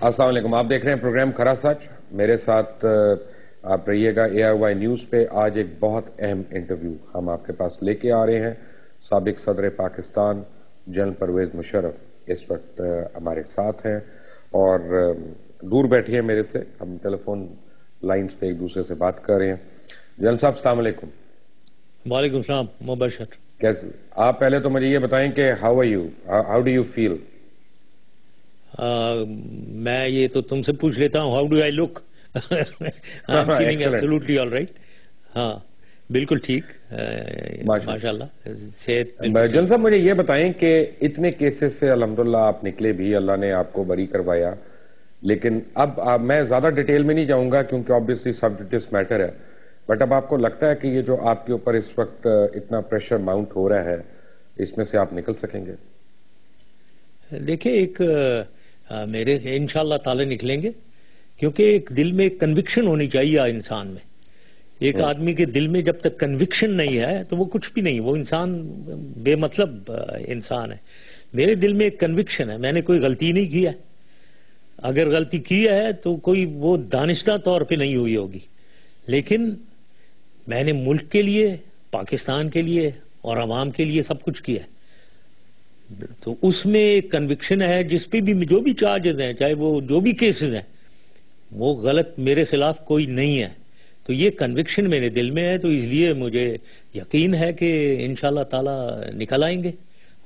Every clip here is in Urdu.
السلام علیکم، آپ دیکھ رہے ہیں پروگرام کھرا سچ. میرے ساتھ آپ رہیے گا ARY نیوز پہ. آج ایک بہت اہم انٹرویو ہم آپ کے پاس لے کے آ رہے ہیں. سابق صدر پاکستان جنرل پرویز مشرف اس وقت ہمارے ساتھ ہیں اور دور بیٹھے ہیں میرے سے. ہم ٹیلی فون لائنز پہ ایک دوسرے سے بات کر رہے ہیں. جنرل صاحب السلام علیکم. وعلیکم السلام. مبشر. کیسے آپ؟ پہلے تو مجھے یہ بتائیں کہ how are you, how do you feel? میں یہ تو تم سے پوچھ لیتا ہوں، how do I look? I am feeling absolutely all right. ہاں بالکل ٹھیک، ماشاء اللہ. جنرل صاحب مجھے یہ بتائیں کہ اتنے کیسز سے الحمدللہ آپ نکلے بھی، اللہ نے آپ کو بری کروایا، لیکن اب میں زیادہ ڈیٹیل میں نہیں جاؤں گا کیونکہ آبویسلی سبجیکٹس میٹر ہے، بٹ اب آپ کو لگتا ہے کہ یہ جو آپ کے اوپر اس وقت اتنا پریشر ماؤنٹ ہو رہا ہے اس میں سے آپ نکل سکیں گے؟ دیکھیں، ایک میرے انشاءاللہ تعالی نکلیں گے، کیونکہ ایک دل میں کنوکشن ہونی چاہیے انسان میں. ایک آدمی کے دل میں جب تک کنوکشن نہیں ہے تو وہ کچھ بھی نہیں، وہ انسان بے مطلب انسان ہے. میرے دل میں ایک کنوکشن ہے، میں نے کوئی غلطی نہیں کی ہے. اگر غلطی کی ہے تو کوئی وہ دانشتہ طور پہ نہیں ہوئی ہوگی، لیکن میں نے ملک کے لیے، پاکستان کے لیے اور عوام کے لیے سب کچھ کیا ہے. تو اس میں ایک کنوکشن ہے. جس پہ بھی جو بھی چارجز ہیں، چاہے وہ جو بھی کیسز ہیں، وہ غلط میرے خلاف کوئی نہیں ہے. تو یہ کنوکشن میرے دل میں ہے، تو اس لیے مجھے یقین ہے کہ انشاءاللہ تعالی نکل آئیں گے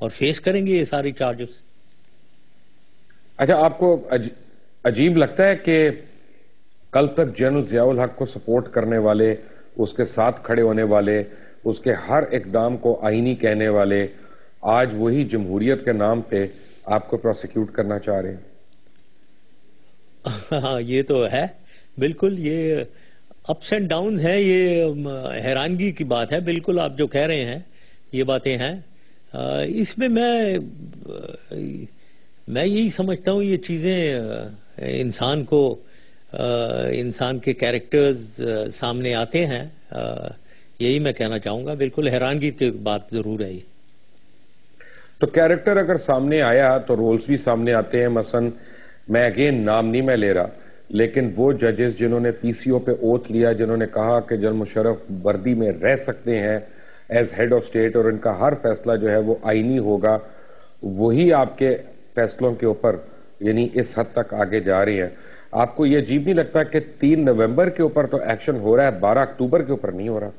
اور فیس کریں گے یہ ساری چارجز. اچھا، آپ کو عجیب لگتا ہے کہ کل تک جنرل ضیاء الحق کو سپورٹ کرنے والے، اس کے ساتھ کھڑے ہونے والے، اس کے ہر اقدام کو آئینی کہنے والے، آج وہی جمہوریت کے نام پہ آپ کو پروسیکیوٹ کرنا چاہ رہے ہیں؟ ہاں یہ تو ہے بالکل. یہ اپس اینڈ ڈاؤنز ہیں، یہ حیرانگی کی بات ہے. بالکل آپ جو کہہ رہے ہیں یہ باتیں ہیں. اس میں میں یہی سمجھتا ہوں یہ چیزیں انسان کو، انسان کے کیریکٹرز سامنے آتے ہیں. یہی میں کہنا چاہوں گا. بالکل حیرانگی کی بات ضرور ہے یہ. تو کیریکٹر اگر سامنے آیا تو رولز بھی سامنے آتے ہیں. مثلا میں اگین نام نہیں میں لے رہا، لیکن وہ ججز جنہوں نے PCO پہ اوتھ لیا، جنہوں نے کہا کہ جنرل مشرف وردی میں رہ سکتے ہیں ایز ہیڈ آف اسٹیٹ اور ان کا ہر فیصلہ جو ہے وہ آئینی ہوگا، وہی آپ کے فیصلوں کے اوپر یعنی اس حد تک آگے جا رہی ہیں. آپ کو یہ عجیب نہیں لگتا کہ 3 نومبر کے اوپر تو ایکشن ہو رہا ہے، 12 اکتوبر کے اوپر نہیں ہو رہا؟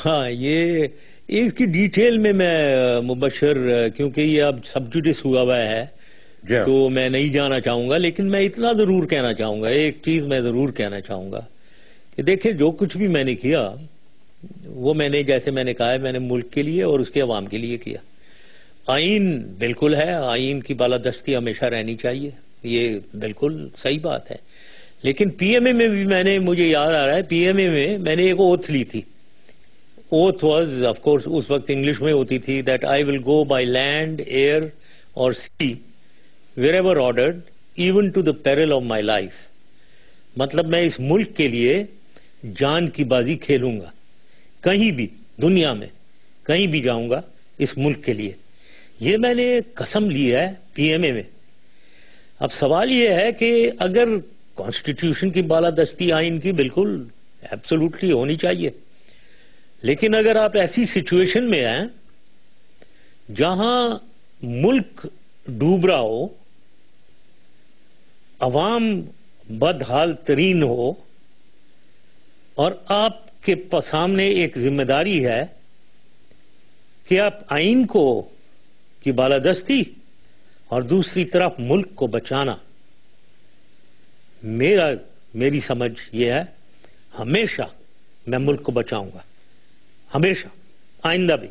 ہاں یہ اس کی ڈیٹیل میں مبشر، کیونکہ یہ اب سبجوڈس ہوا ہوا ہے تو میں نہیں جانا چاہوں گا، لیکن میں اتنا ضرور کہنا چاہوں گا، ایک چیز میں ضرور کہنا چاہوں گا کہ دیکھیں جو کچھ بھی میں نے کیا وہ میں نے، جیسے میں نے کہا ہے، میں نے ملک کے لیے اور اس کے عوام کے لیے کیا. آئین بالکل ہے، آئین کی بالادستی ہمیشہ رہنی چاہیے، یہ بالکل صحیح بات ہے. لیکن PMA میں بھی مجھے یاد آ رہا ہے، PMA میں نے ایک اوتھ لی تھی. اوتھ واز آف کورس اس وقت انگلش میں ہوتی تھی، that I will go by land, air اور sea wherever ordered even to the peril of my life. مطلب میں اس ملک کے لیے جان کی بازی کھیلوں گا، کہیں بھی دنیا میں کہیں بھی جاؤں گا اس ملک کے لیے. یہ میں نے قسم لی ہے PMA میں. اب سوال یہ ہے کہ اگر کانسٹیٹیوشن کی بالادستی آئین کی بالکل ایبسولوٹلی ہونی چاہیے، لیکن اگر آپ ایسی سچویشن میں ہیں جہاں ملک ڈوب رہا ہو، عوام بدحال ترین ہو، اور آپ کے سامنے ایک ذمہ داری ہے کہ آپ آئین کی بالادستی اور دوسری طرف ملک کو بچانا، میری سمجھ یہ ہے ہمیشہ میں ملک کو بچاؤں گا، ہمیشہ، آئندہ بھی.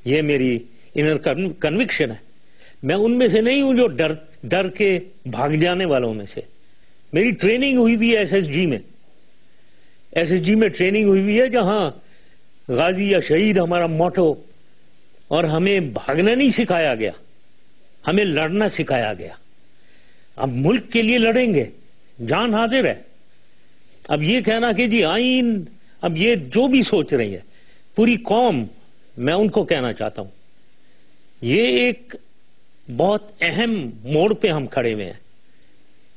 یہ میری انر کنوکشن ہے. میں ان میں سے نہیں ہوں جو ڈر کے بھاگ جانے والوں میں سے. میری ٹریننگ ہوئی بھی ہے SSG میں. SSG میں ٹریننگ ہوئی بھی ہے جہاں غازی یا شہید ہمارا موٹو، اور ہمیں بھاگنا نہیں سکھایا گیا، ہمیں لڑنا سکھایا گیا. اب ملک کے لیے لڑیں گے، جان حاضر ہے. اب یہ کہنا کہ جی آئین، اب یہ جو بھی سوچ رہی ہے پوری قوم، میں ان کو کہنا چاہتا ہوں یہ ایک بہت اہم موڑ پہ ہم کھڑے ہوئے ہیں.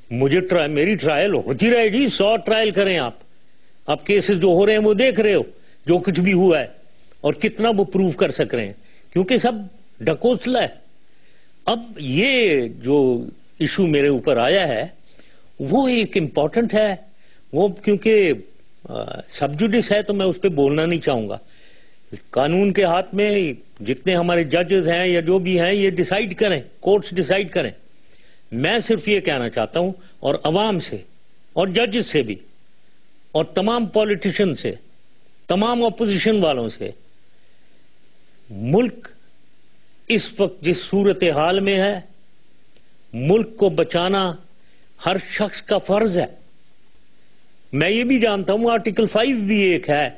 میری ٹرائل ہوتی رہے گی, 100 ٹرائل کریں آپ کیسز جو ہو رہے ہیں وہ دیکھ رہے ہو, جو کچھ بھی ہوا ہے اور کتنا وہ پروو کر سک رہے ہیں, کیونکہ سب ڈھکوسلا ہے. اب یہ جو ایشو میرے اوپر آیا ہے وہ ایک امپورٹنٹ ہے, وہ کیونکہ سب جوڈس ہے تو میں اس پہ بولنا نہیں چاہوں گا. قانون کے ہاتھ میں جتنے ہمارے ججز ہیں یا جو بھی ہیں یہ ڈیسائیڈ کریں, کورٹس ڈیسائیڈ کریں. میں صرف یہ کہنا چاہتا ہوں, اور عوام سے اور ججز سے بھی اور تمام پولیٹیشن سے, تمام اپوزیشن والوں سے, ملک اس وقت جس صورتحال میں ہے, ملک کو بچانا ہر شخص کا فرض ہے. میں یہ بھی جانتا ہوں آرٹیکل 5 بھی ایک ہے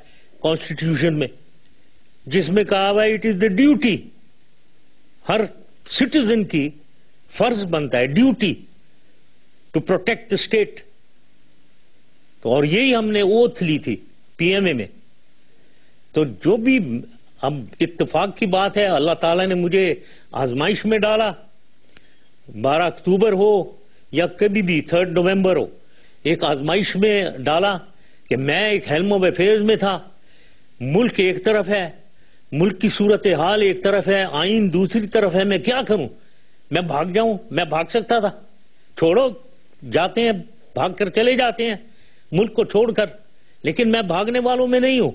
کانسٹیٹیوشن میں جس میں کہا ہوا ہے اٹ از دا ڈیوٹی, ہر سٹیزن کی فرض بنتا ہے, duty to protect the state. تو اور یہی ہم نے اوتھ لی تھی پی ایم اے میں. تو جو بھی اب اتفاق کی بات ہے, اللہ تعالیٰ نے مجھے آزمائش میں ڈالا, 12 اکتوبر ہو یا کبھی بھی 3 نومبر ہو, ایک آزمائش میں ڈالا کہ میں ایک ہیلم آف افیئرز میں تھا. ملک ایک طرف ہے, ملک کی صورتحال ایک طرف ہے, آئین دوسری طرف ہے. میں کیا کروں؟ میں بھاگ جاؤں؟ میں بھاگ سکتا تھا, چھوڑو, جاتے ہیں, بھاگ کر چلے جاتے ہیں ملک کو چھوڑ کر, لیکن میں بھاگنے والوں میں نہیں ہوں.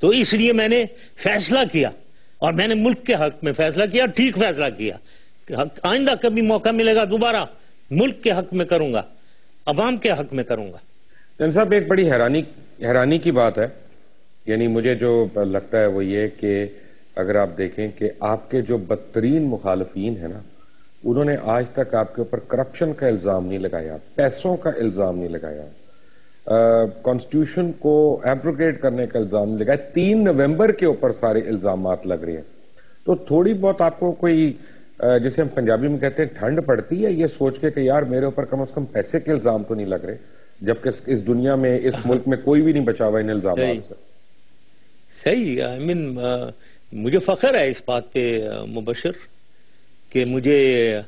تو اس لیے میں نے فیصلہ کیا, اور میں نے ملک کے حق میں فیصلہ کیا, ٹھیک فیصلہ کیا. آئندہ کبھی موقع ملے گا دوبارہ ملک کے حق میں کروں گا, عوام کے حق میں کروں گا. جن صاحب ایک بڑی حیرانی کی بات ہے, یعنی مجھے جو لگتا ہے وہ یہ کہ اگر آپ دیکھیں کہ آپ کے جو بدترین مخالفین ہیں نا, انہوں نے آج تک آپ کے اوپر کرپشن کا الزام نہیں لگایا, پیسوں کا الزام نہیں لگایا, کانسٹیٹیوشن کو ایبروگیٹ کرنے کا الزام نہیں لگایا. 3 نومبر کے اوپر سارے الزامات لگ رہے ہیں. تو تھوڑی بہت آپ کو کوئی جسے ہم پنجابی میں کہتے ہیں ٹھنڈ پڑتی ہے یہ سوچ کے کہ یار میرے اوپر کم از کم پیسے کے الزام تو نہیں لگ رہے, جبکہ اس دنیا میں اس ملک میں کوئی بھی نہیں بچا ہوا ان الزامات سے. صحیح, مجھے فخر ہے اس بات پہ مبشر کہ مجھے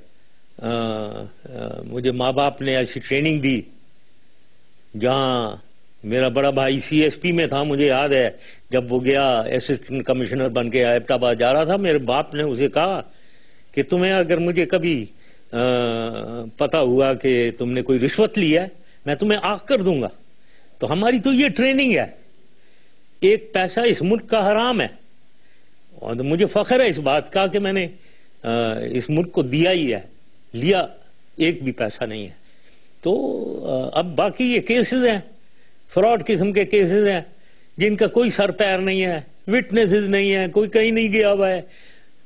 ماں باپ نے ایسی ٹریننگ دی. جہاں میرا بڑا بھائی سی ایس پی میں تھا, مجھے یاد ہے جب وہ گیا اسسٹنٹ کمشنر بن کے ایبٹ آباد جا رہا تھا, میرے باپ نے اسے کہا کہ تمہیں اگر مجھے کبھی پتا ہوا کہ تم نے کوئی رشوت لی ہے میں تمہیں آگ کر دوں گا. تو ہماری تو یہ ٹریننگ ہے. ایک پیسہ اس ملک کا حرام ہے, اور مجھے فخر ہے اس بات کا کہ میں نے اس ملک کو دیا ہی ہے, لیا ایک بھی پیسہ نہیں ہے. تو اب باقی یہ کیسز ہیں, فراڈ قسم کے کیسز ہیں جن کا کوئی سر پیر نہیں ہے, وٹنسز نہیں ہے, کوئی کہیں نہیں گیا ہوا ہے,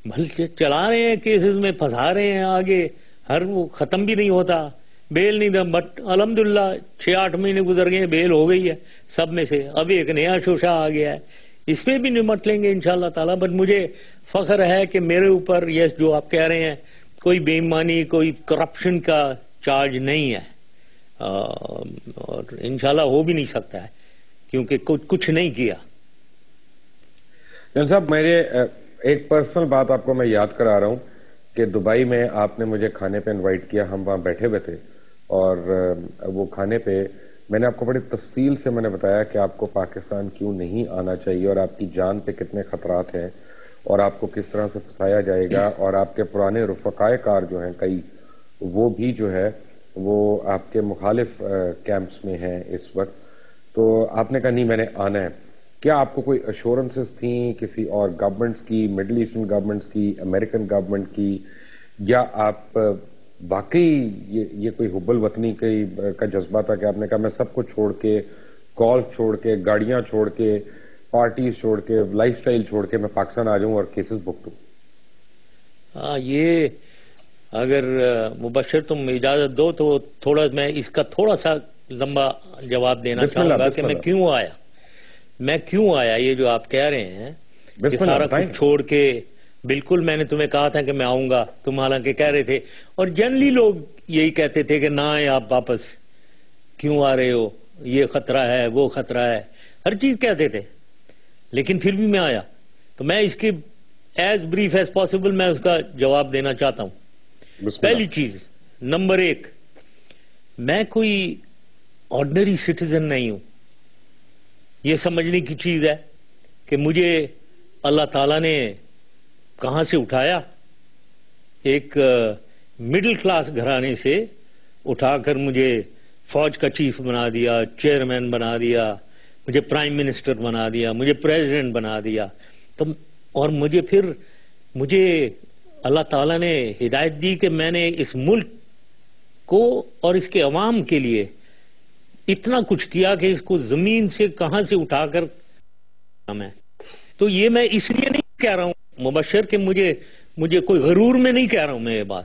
بلکہ چلا رہے ہیں کیسز میں, پھنسا رہے ہیں آگے, ہر وہ ختم بھی نہیں ہوتا, بیل نہیں تھا. بٹ الحمدللہ 6-8 مہینے گزر گئے, بیل ہو گئی ہے سب میں سے. اب ایک نیا شوشہ آ گیا ہے, اس پہ بھی نمٹ لیں گے انشاءاللہ تعالیٰ. بٹ مجھے فخر ہے کہ میرے اوپر یہ جو آپ کہہ رہے ہیں کوئی بے ایمانی, کوئی کرپشن کا چارج نہیں ہے, اور انشاءاللہ ہو بھی نہیں سکتا ہے کیونکہ کچھ نہیں کیا. جن صاحب میرے ایک پرسنل بات آپ کو میں یاد کرا رہا ہوں کہ دبئی میں آپ نے مجھے کھانے پہ انوائٹ کیا, ہم وہاں بیٹھے ہوئے تھے, اور وہ کھانے پہ میں نے آپ کو بڑی تفصیل سے میں نے بتایا کہ آپ کو پاکستان کیوں نہیں آنا چاہیے, اور آپ کی جان پہ کتنے خطرات ہیں, اور آپ کو کس طرح سے پھنسایا جائے گا, اور آپ کے پرانے رفقائے کار جو ہیں کئی, وہ بھی جو ہے وہ آپ کے مخالف کیمپس میں ہیں اس وقت. تو آپ نے کہا نہیں میں نے آنا ہے. کیا آپ کو کوئی ایشورنسز تھیں کسی اور گورنمنٹس کی, مڈل ایسٹرن گورنمنٹس کی, امریکن گورنمنٹ کی, یا آپ واقعی یہ کوئی حب الوطنی کا جذبہ تھا کہ آپ نے کہا میں سب کو چھوڑ کے, گولف چھوڑ کے, گاڑیاں چھوڑ کے, پارٹیز چھوڑ کے, لائف سٹائل چھوڑ کے میں پاکستان آ جاؤں اور کیسز بھگتوں؟ یہ اگر مبشر تم اجازت دو تو تھوڑا میں اس کا تھوڑا سا لمبا جواب دینا چاہوں گا کہ میں کیوں آیا. یہ جو آپ کہہ رہے ہیں کہ سارا کچھ چھوڑ کے, بالکل میں نے تمہیں کہا تھا کہ میں آؤں گا, تم حالانکہ کہہ رہے تھے, اور جنرلی لوگ یہی کہتے تھے کہ نہ آئے آپ واپس, کیوں آ رہے ہو, یہ خطرہ ہے, وہ خطرہ ہے, ہر چیز کہتے تھے. لیکن پھر بھی میں آیا. تو میں اس کی ایز بریف ایز پاسبل میں اس کا جواب دینا چاہتا ہوں. پہلی چیز نمبر 1، میں کوئی آرڈنری سٹیزن نہیں ہوں. یہ سمجھنے کی چیز ہے کہ مجھے اللہ تعالیٰ نے کہاں سے اٹھایا، ایک مڈل کلاس گھرانے سے اٹھا کر مجھے فوج کا چیف بنا دیا، چیئرمین بنا دیا، مجھے پرائم منسٹر بنا دیا، مجھے پریزیڈنٹ بنا دیا. تو اور مجھے اللہ تعالیٰ نے ہدایت دی کہ میں نے اس ملک کو اور اس کے عوام کے لیے اتنا کچھ کیا کہ اس کو زمین سے کہاں سے اٹھا کر میں. تو یہ میں اس لیے نہیں کہہ رہا ہوں مبشر کہ مجھے کوئی غرور میں نہیں کہہ رہا ہوں میں یہ بات،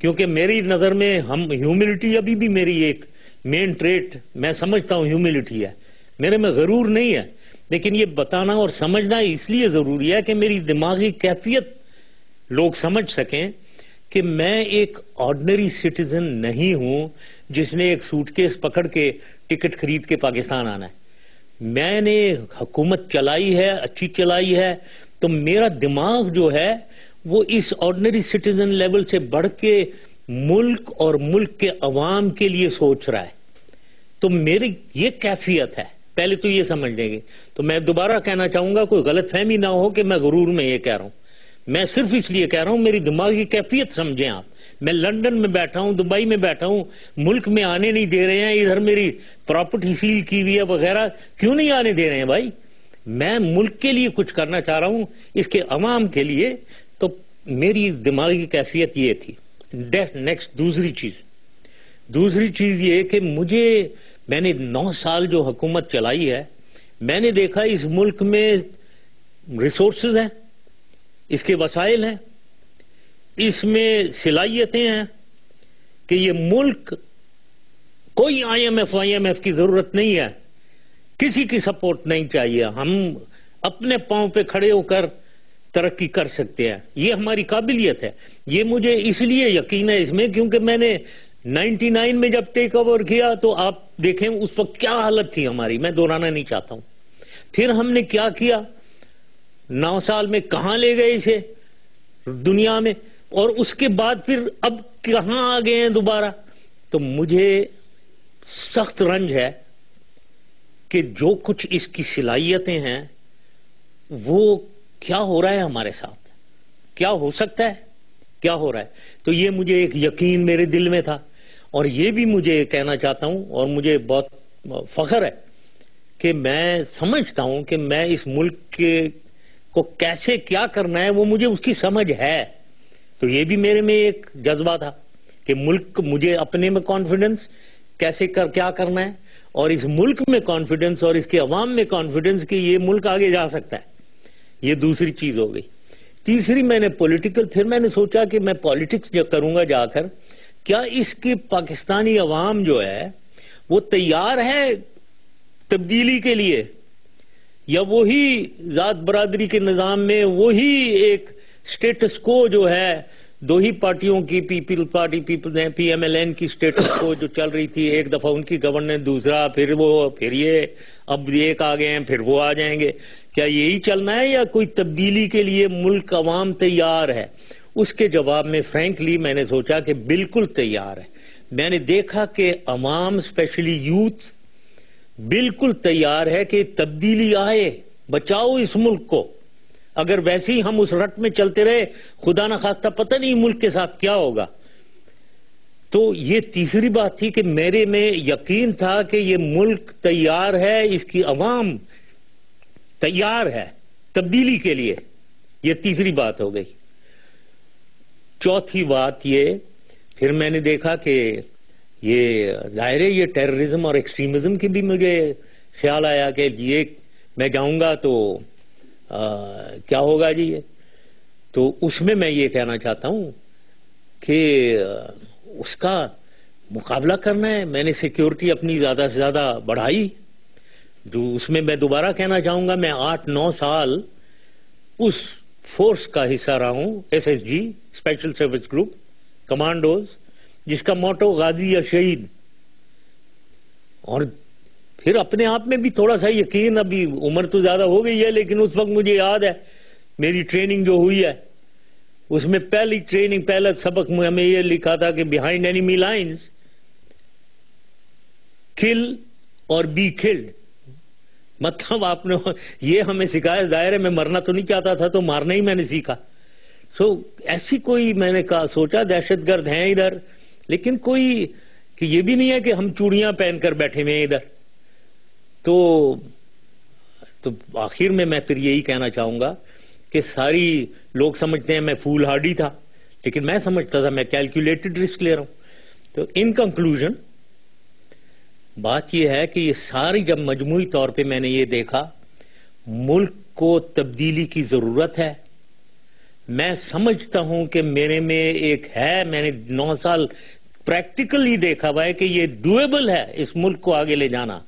کیونکہ میری نظر میں ہیوملٹی ابھی بھی میری ایک مین ٹریٹ میں سمجھتا ہوں ہیوملٹی ہے، میرے میں غرور نہیں ہے. لیکن یہ بتانا اور سمجھنا اس لیے ضروری ہے کہ میری دماغی کیفیت لوگ سمجھ سکیں کہ میں ایک آرڈنری سٹیزن نہیں ہوں جس نے ایک سوٹ کیس پکڑ کے ٹکٹ خرید کے پاکستان آنا ہے. میں نے حکومت چلائی ہے، اچھی چلائی ہے، تو میرا دماغ جو ہے وہ اس آرڈنری سٹیزن لیول سے بڑھ کے ملک اور ملک کے عوام کے لیے سوچ رہا ہے. تو میری یہ کیفیت ہے، پہلے تو یہ سمجھ لیں گے. تو میں دوبارہ کہنا چاہوں گا کوئی غلط فہمی نہ ہو کہ میں غرور میں یہ کہہ رہا ہوں، میں صرف اس لیے کہہ رہا ہوں میری دماغی کیفیت سمجھیں آپ. میں لندن میں بیٹھا ہوں، دبئی میں بیٹھا ہوں، ملک میں آنے نہیں دے رہے ہیں، ادھر میری پراپرٹی سیل کی ہوئی ہے وغیرہ، کیوں نہیں آنے دے رہے ہیں بھائی؟ میں ملک کے لیے کچھ کرنا چاہ رہا ہوں، اس کے عوام کے لیے. تو میری دماغی کیفیت یہ تھی. نیکسٹ دوسری چیز یہ کہ میں نے 9 سال جو حکومت چلائی ہے، میں نے دیکھا اس ملک میں ریسورسز ہیں، اس کے وسائل ہیں، اس میں صلاحیتیں ہیں کہ یہ ملک کوئی آئی ایم ایف کی ضرورت نہیں ہے، کسی کی سپورٹ نہیں چاہیے، ہم اپنے پاؤں پہ کھڑے ہو کر ترقی کر سکتے ہیں. یہ ہماری قابلیت ہے. یہ مجھے اس لیے یقین ہے اس میں کیونکہ میں نے 99 میں جب ٹیک اوور کیا تو آپ دیکھیں اس وقت کیا حالت تھی ہماری، میں دہرانا نہیں چاہتا ہوں. پھر ہم نے کیا کیا 9 سال میں، کہاں لے گئے اسے دنیا میں، اور اس کے بعد پھر اب کہاں آ گئے ہیں دوبارہ. تو مجھے سخت رنج ہے کہ جو کچھ اس کی صلاحیتیں ہیں وہ کیا ہو رہا ہے ہمارے ساتھ، کیا ہو سکتا ہے، کیا ہو رہا ہے. تو یہ مجھے ایک یقین میرے دل میں تھا، اور یہ بھی مجھے کہنا چاہتا ہوں اور مجھے بہت فخر ہے کہ میں سمجھتا ہوں کہ میں اس ملک کو کیسے کیا کرنا ہے وہ مجھے اس کی سمجھ ہے. تو یہ بھی میرے میں ایک جذبہ تھا کہ ملک، مجھے اپنے میں کانفیڈنس کیسے کیا کرنا ہے، اور اس ملک میں کانفیڈنس اور اس کے عوام میں کانفیڈنس کہ یہ ملک آگے جا سکتا ہے. یہ دوسری چیز ہو گئی. تیسری میں نے پولیٹیکل، پھر میں نے سوچا کہ میں پولیٹکس جو کروں گا جا کر، کیا اس کی پاکستانی عوام جو ہے وہ تیار ہے تبدیلی کے لیے، یا وہی ذات برادری کے نظام میں وہی ایک سٹیٹس کو جو ہے 2 ہی پارٹیوں کی، people party, P M L N کی سٹیٹس کو جو چل رہی تھی، ایک دفعہ ان کی گورننس، دوسرا پھر یہ اب ایک آ گئے ہیں پھر وہ آ جائیں گے، کیا یہی چلنا ہے یا کوئی تبدیلی کے لیے ملک عوام تیار ہے؟ اس کے جواب میں فرینکلی میں نے سوچا کہ بالکل تیار ہے. میں نے دیکھا کہ عوام اسپیشلی یوتھ بالکل تیار ہے کہ تبدیلی آئے، بچاؤ اس ملک کو. اگر ویسے ہی ہم اس رٹ میں چلتے رہے خدا نہ خواستہ پتہ نہیں ملک کے ساتھ کیا ہوگا. تو یہ تیسری بات تھی کہ میرے میں یقین تھا کہ یہ ملک تیار ہے، اس کی عوام تیار ہے تبدیلی کے لیے. یہ تیسری بات ہو گئی. چوتھی بات یہ، پھر میں نے دیکھا کہ یہ ظاہر ہے یہ ٹیررزم اور ایکسٹریمزم کی بھی مجھے خیال آیا کہ یہ میں جاؤں گا تو کیا ہوگا جی یہ. تو اس میں یہ کہنا چاہتا ہوں کہ اس کا مقابلہ کرنا ہے. میں نے سیکیورٹی اپنی زیادہ سے زیادہ بڑھائی. اس میں دوبارہ کہنا چاہوں گا میں 8-9 سال اس فورس کا حصہ رہا ہوں، SSG special service group commandos, جس کا موٹو غازی یا شہید. اور پھر اپنے آپ میں بھی تھوڑا سا یقین، ابھی عمر تو زیادہ ہو گئی ہے لیکن اس وقت مجھے یاد ہے میری ٹریننگ جو ہوئی ہے اس میں پہلی ٹریننگ، پہلا سبق میں ہمیں یہ لکھا تھا کہ بیہائنڈ اینیمی لائنز کل اور بی کلڈ. مطلب آپ نے یہ ہمیں سکھایا. ظاہر ہے میں مرنا تو نہیں چاہتا تھا، تو مارنا ہی میں نے سیکھا. ایسی کوئی میں نے کہا سوچا دہشت گرد ہیں ادھر، لیکن کوئی کہ یہ بھی نہیں ہے کہ ہم چوڑیاں پہن کر بیٹھے ہوئے ہیں ادھر. تو آخر میں پھر یہی کہنا چاہوں گا کہ ساری لوگ سمجھتے ہیں میں فول ہارڈی تھا، لیکن میں سمجھتا تھا میں کیلکولیٹڈ رسک لے رہا ہوں. تو ان کنکلوژن بات یہ ہے کہ یہ ساری جب مجموعی طور پہ میں نے یہ دیکھا ملک کو تبدیلی کی ضرورت ہے. میں سمجھتا ہوں کہ میرے میں ایک ہے، میں نے 9 سال پریکٹیکلی دیکھا ہوا ہے کہ یہ ڈویبل ہے اس ملک کو آگے لے جانا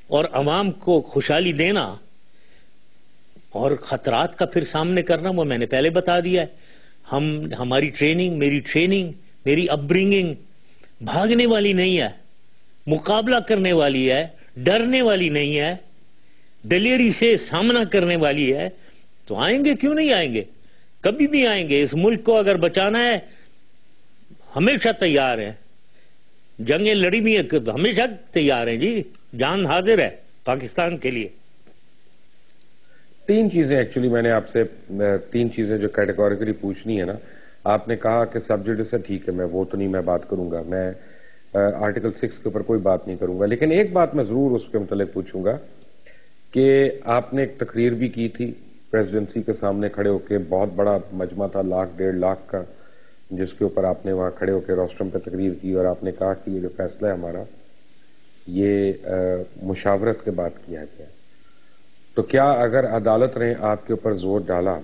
اور عوام کو خوشحالی دینا، اور خطرات کا پھر سامنے کرنا وہ میں نے پہلے بتا دیا ہے. ہماری ٹریننگ، میری اپ برنگنگ بھاگنے والی نہیں ہے، مقابلہ کرنے والی ہے، ڈرنے والی نہیں ہے، دلیری سے سامنا کرنے والی ہے. تو آئیں گے، کیوں نہیں آئیں گے؟ کبھی بھی آئیں گے. اس ملک کو اگر بچانا ہے ہمیشہ تیار ہیں. جنگیں لڑی بھی ہیں، ہمیشہ تیار ہیں جی، جان حاضر ہے پاکستان کے لیے. 3 چیزیں ایکچولی میں نے آپ سے 3 چیزیں جو کیٹیگوریکلی پوچھنی ہے نا. آپ نے کہا کہ سب جوڈیس ہے، ٹھیک ہے، میں وہ تو نہیں میں بات کروں گا، میں آرٹیکل 6 کے اوپر کوئی بات نہیں کروں گا. لیکن ایک بات میں ضرور اس کے متعلق پوچھوں گا کہ آپ نے ایک تقریر بھی کی تھی پریزیڈنسی کے سامنے کھڑے ہو کے، بہت بڑا مجمع تھا 1.5 لاکھ کا، جس کے اوپر آپ نے وہاں کھڑے ہو کے روسٹرم پہ تقریر کی، اور آپ نے کہا کہ یہ جو فیصلہ ہے ہمارا یہ مشاورت کے بعد کیا گیا. تو کیا اگر عدالت نے آپ کے اوپر زور ڈالا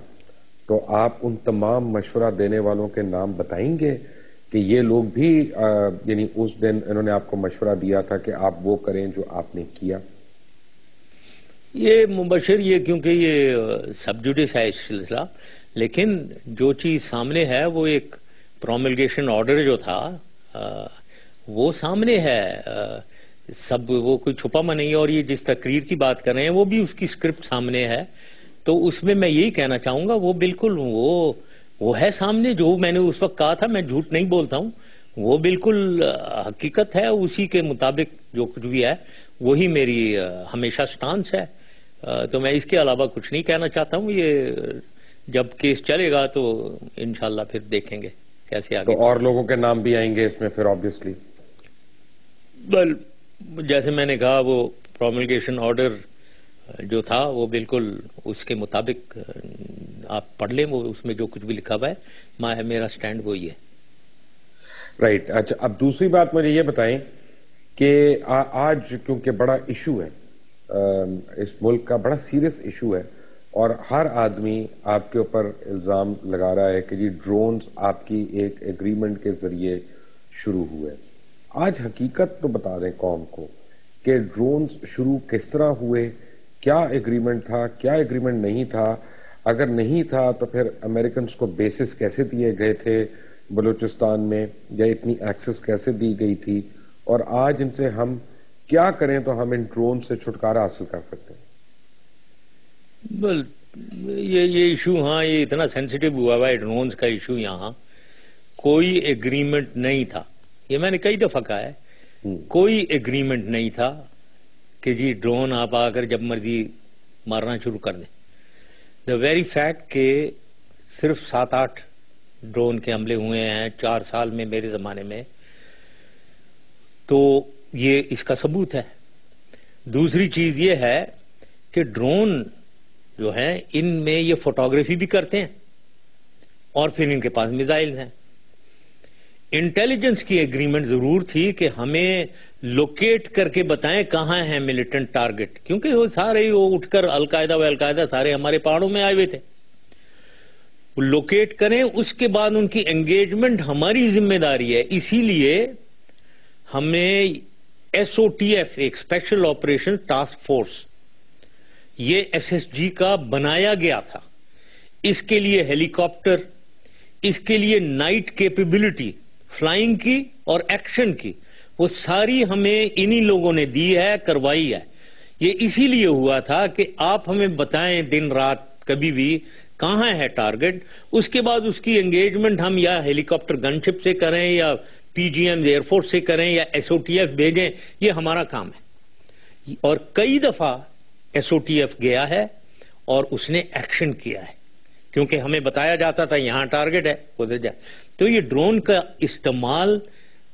تو آپ ان تمام مشورہ دینے والوں کے نام بتائیں گے کہ یہ لوگ بھی یعنی اس دن انہوں نے آپ کو مشورہ دیا تھا کہ آپ وہ کریں جو آپ نے کیا؟ یہ مبشر، یہ کیونکہ یہ سب جوڈیس ہے اس سلسلہ، لیکن جو چیز سامنے ہے وہ ایک پروملگیشن آرڈر جو تھا وہ سامنے ہے. سب وہ کوئی چھپا میں نہیں ہے. اور یہ جس تقریر کی بات کر رہے ہیں وہ بھی اس کی اسکرپٹ سامنے ہے. تو اس میں یہی کہنا چاہوں گا وہ بالکل وہ ہے سامنے. جو میں نے اس وقت کہا تھا، میں جھوٹ نہیں بولتا ہوں، وہ بالکل حقیقت ہے. اسی کے مطابق جو کچھ بھی ہے وہی میری ہمیشہ سٹانس ہے. تو میں اس کے علاوہ کچھ نہیں کہنا چاہتا ہوں. یہ جب کیس چلے گا تو انشاءاللہ پھر دیکھیں گے کیسے آگے. تو اور لوگوں کے نام بھی آئیں گے اس میں پھر آبویسلی؟ جیسے میں نے کہا وہ پروملگیشن آرڈر جو تھا وہ بالکل اس کے مطابق آپ پڑھ لیں، وہ اس میں جو کچھ بھی لکھا ہوا ہے میرا سٹینڈ وہی ہے. رائٹ. اچھا، اب دوسری بات مجھے یہ بتائیں کہ آج کیونکہ بڑا ایشو ہے اس ملک کا، بڑا سیریس ایشو ہے، اور ہر آدمی آپ کے اوپر الزام لگا رہا ہے کہ جی ڈرونز آپ کی ایک ایگریمنٹ کے ذریعے شروع ہوئے. آج حقیقت تو بتا دیں قوم کو کہ ڈرونز شروع کس طرح ہوئے، کیا ایگریمنٹ تھا، کیا ایگریمنٹ نہیں تھا، اگر نہیں تھا تو پھر امریکنز کو بیسس کیسے دیے گئے تھے بلوچستان میں، یا اتنی ایکسس کیسے دی گئی تھی، اور آج ان سے ہم کیا کریں تو ہم ان ڈرون سے چھٹکارا حاصل کر سکتے ہیں؟ یہ ایشو، ہاں یہ اتنا سینسیٹیو ہوا ہے ڈرونز کا ایشو. یہاں کوئی ایگریمنٹ نہیں تھا، یہ میں نے کئی دفعہ کہا ہے. کوئی ایگریمنٹ نہیں تھا کہ جی ڈرون آپ آ کر جب مرضی مارنا شروع کر دیں. دا ویری فیکٹ کہ صرف 7-8 ڈرون کے حملے ہوئے ہیں 4 سال میں میرے زمانے میں، تو یہ اس کا ثبوت ہے. دوسری چیز یہ ہے کہ ڈرون جو ہیں ان میں یہ فوٹوگرافی بھی کرتے ہیں اور پھر ان کے پاس میزائل ہیں. انٹیلیجنس کی ایگریمنٹ ضرور تھی کہ ہمیں لوکیٹ کر کے بتائیں کہاں ہیں ملیٹنٹ ٹارگٹ، کیونکہ وہ سارے وہ اٹھ کر القاعدہ سارے ہمارے پہاڑوں میں آئے ہوئے تھے. لوکیٹ کریں، اس کے بعد ان کی انگیجمنٹ ہماری ذمہ داری ہے. اسی لیے ہمیں SOTF ایک اسپیشل آپریشن ٹاسک فورس یہ SSG کا بنایا گیا تھا. اس کے لیے ہیلی کاپٹر، اس کے لیے نائٹ کیپیبلٹی فلائنگ کی اور ایکشن کی، وہ ساری ہمیں انہی لوگوں نے دی ہے، کروائی ہے. یہ اسی لیے ہوا تھا کہ آپ ہمیں بتائیں دن رات کبھی بھی کہاں ہے ٹارگٹ، اس کے بعد اس کی انگیجمنٹ ہم یا ہیلی کاپٹر گن شپ سے کریں یا پی جی ایم ایئر فورس سے کریں یا ایس او ٹی ایف بھیجیں، یہ ہمارا کام ہے. اور کئی دفعہ ایس او ٹی ایف گیا ہے اور اس نے ایکشن کیا ہے، کیونکہ ہمیں بتایا جاتا تھا یہاں ٹارگٹ ہے ادھر جائے. تو یہ ڈرون کا استعمال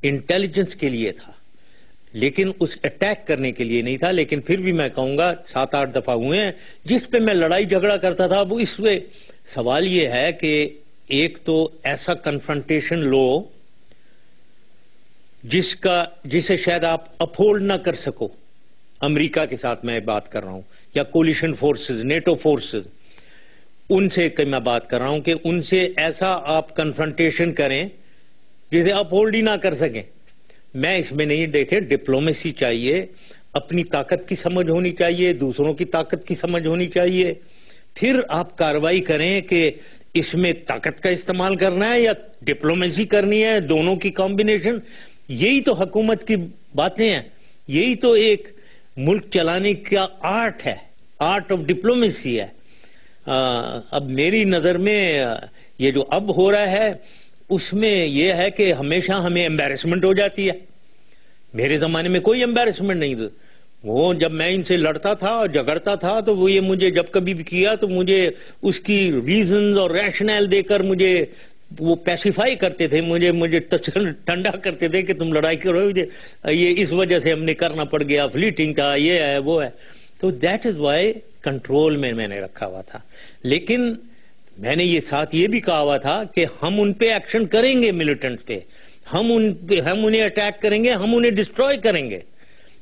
انٹیلیجنس کے لیے تھا، لیکن اس اٹیک کرنے کے لیے نہیں تھا. لیکن پھر بھی میں کہوں گا 7-8 دفعہ ہوئے ہیں جس پہ میں لڑائی جھگڑا کرتا تھا. وہ اس پہ سوال یہ ہے کہ ایک تو ایسا کنفرنٹیشن لو جسے شاید آپ اپہولڈ نہ کر سکو. امریکہ کے ساتھ میں بات کر رہا ہوں، یا کولیشن فورسز، نیٹو فورسز، ان سے میں بات کر رہا ہوں کہ ان سے ایسا آپ کنفرنٹیشن کریں جسے اپہولڈ ہی نہ کر سکیں. میں اس میں نہیں، دیکھیں ڈپلومیسی چاہیے، اپنی طاقت کی سمجھ ہونی چاہیے، دوسروں کی طاقت کی سمجھ ہونی چاہیے، پھر آپ کارروائی کریں کہ اس میں طاقت کا استعمال کرنا ہے یا ڈپلومیسی کرنی ہے، دونوں کی کمبینیشن. یہی تو حکومت کی باتیں ہیں، یہی تو ایک ملک چلانے کا آرٹ ہے، آرٹ آف ڈپلومیسی ہے. اب میری نظر میں یہ جو اب ہو رہا ہے اس میں یہ ہے کہ ہمیشہ ہمیں ایمبیرسمنٹ ہو جاتی ہے. میرے زمانے میں کوئی ایمبیرسمنٹ نہیں تھا. وہ جب میں ان سے لڑتا تھا اور جھگڑتا تھا تو وہ یہ مجھے جب کبھی بھی کیا تو مجھے اس کی ریزنز اور ریشنل دے کر مجھے وہ پیسیفائی کرتے تھے، مجھے ٹھنڈا کرتے تھے کہ تم لڑائی کرو، یہ اس وجہ سے ہم نے کرنا پڑ گیا، فلیٹنگ کا یہ ہے وہ ہے. تو دیٹ از وائی کنٹرول میں نے رکھا ہوا تھا. لیکن میں نے یہ ساتھ یہ بھی کہا ہوا تھا کہ ہم ان پہ ایکشن کریں گے، ملیٹنٹ پہ ہم انہیں اٹیک کریں گے، ہم انہیں ڈسٹروائے کریں گے.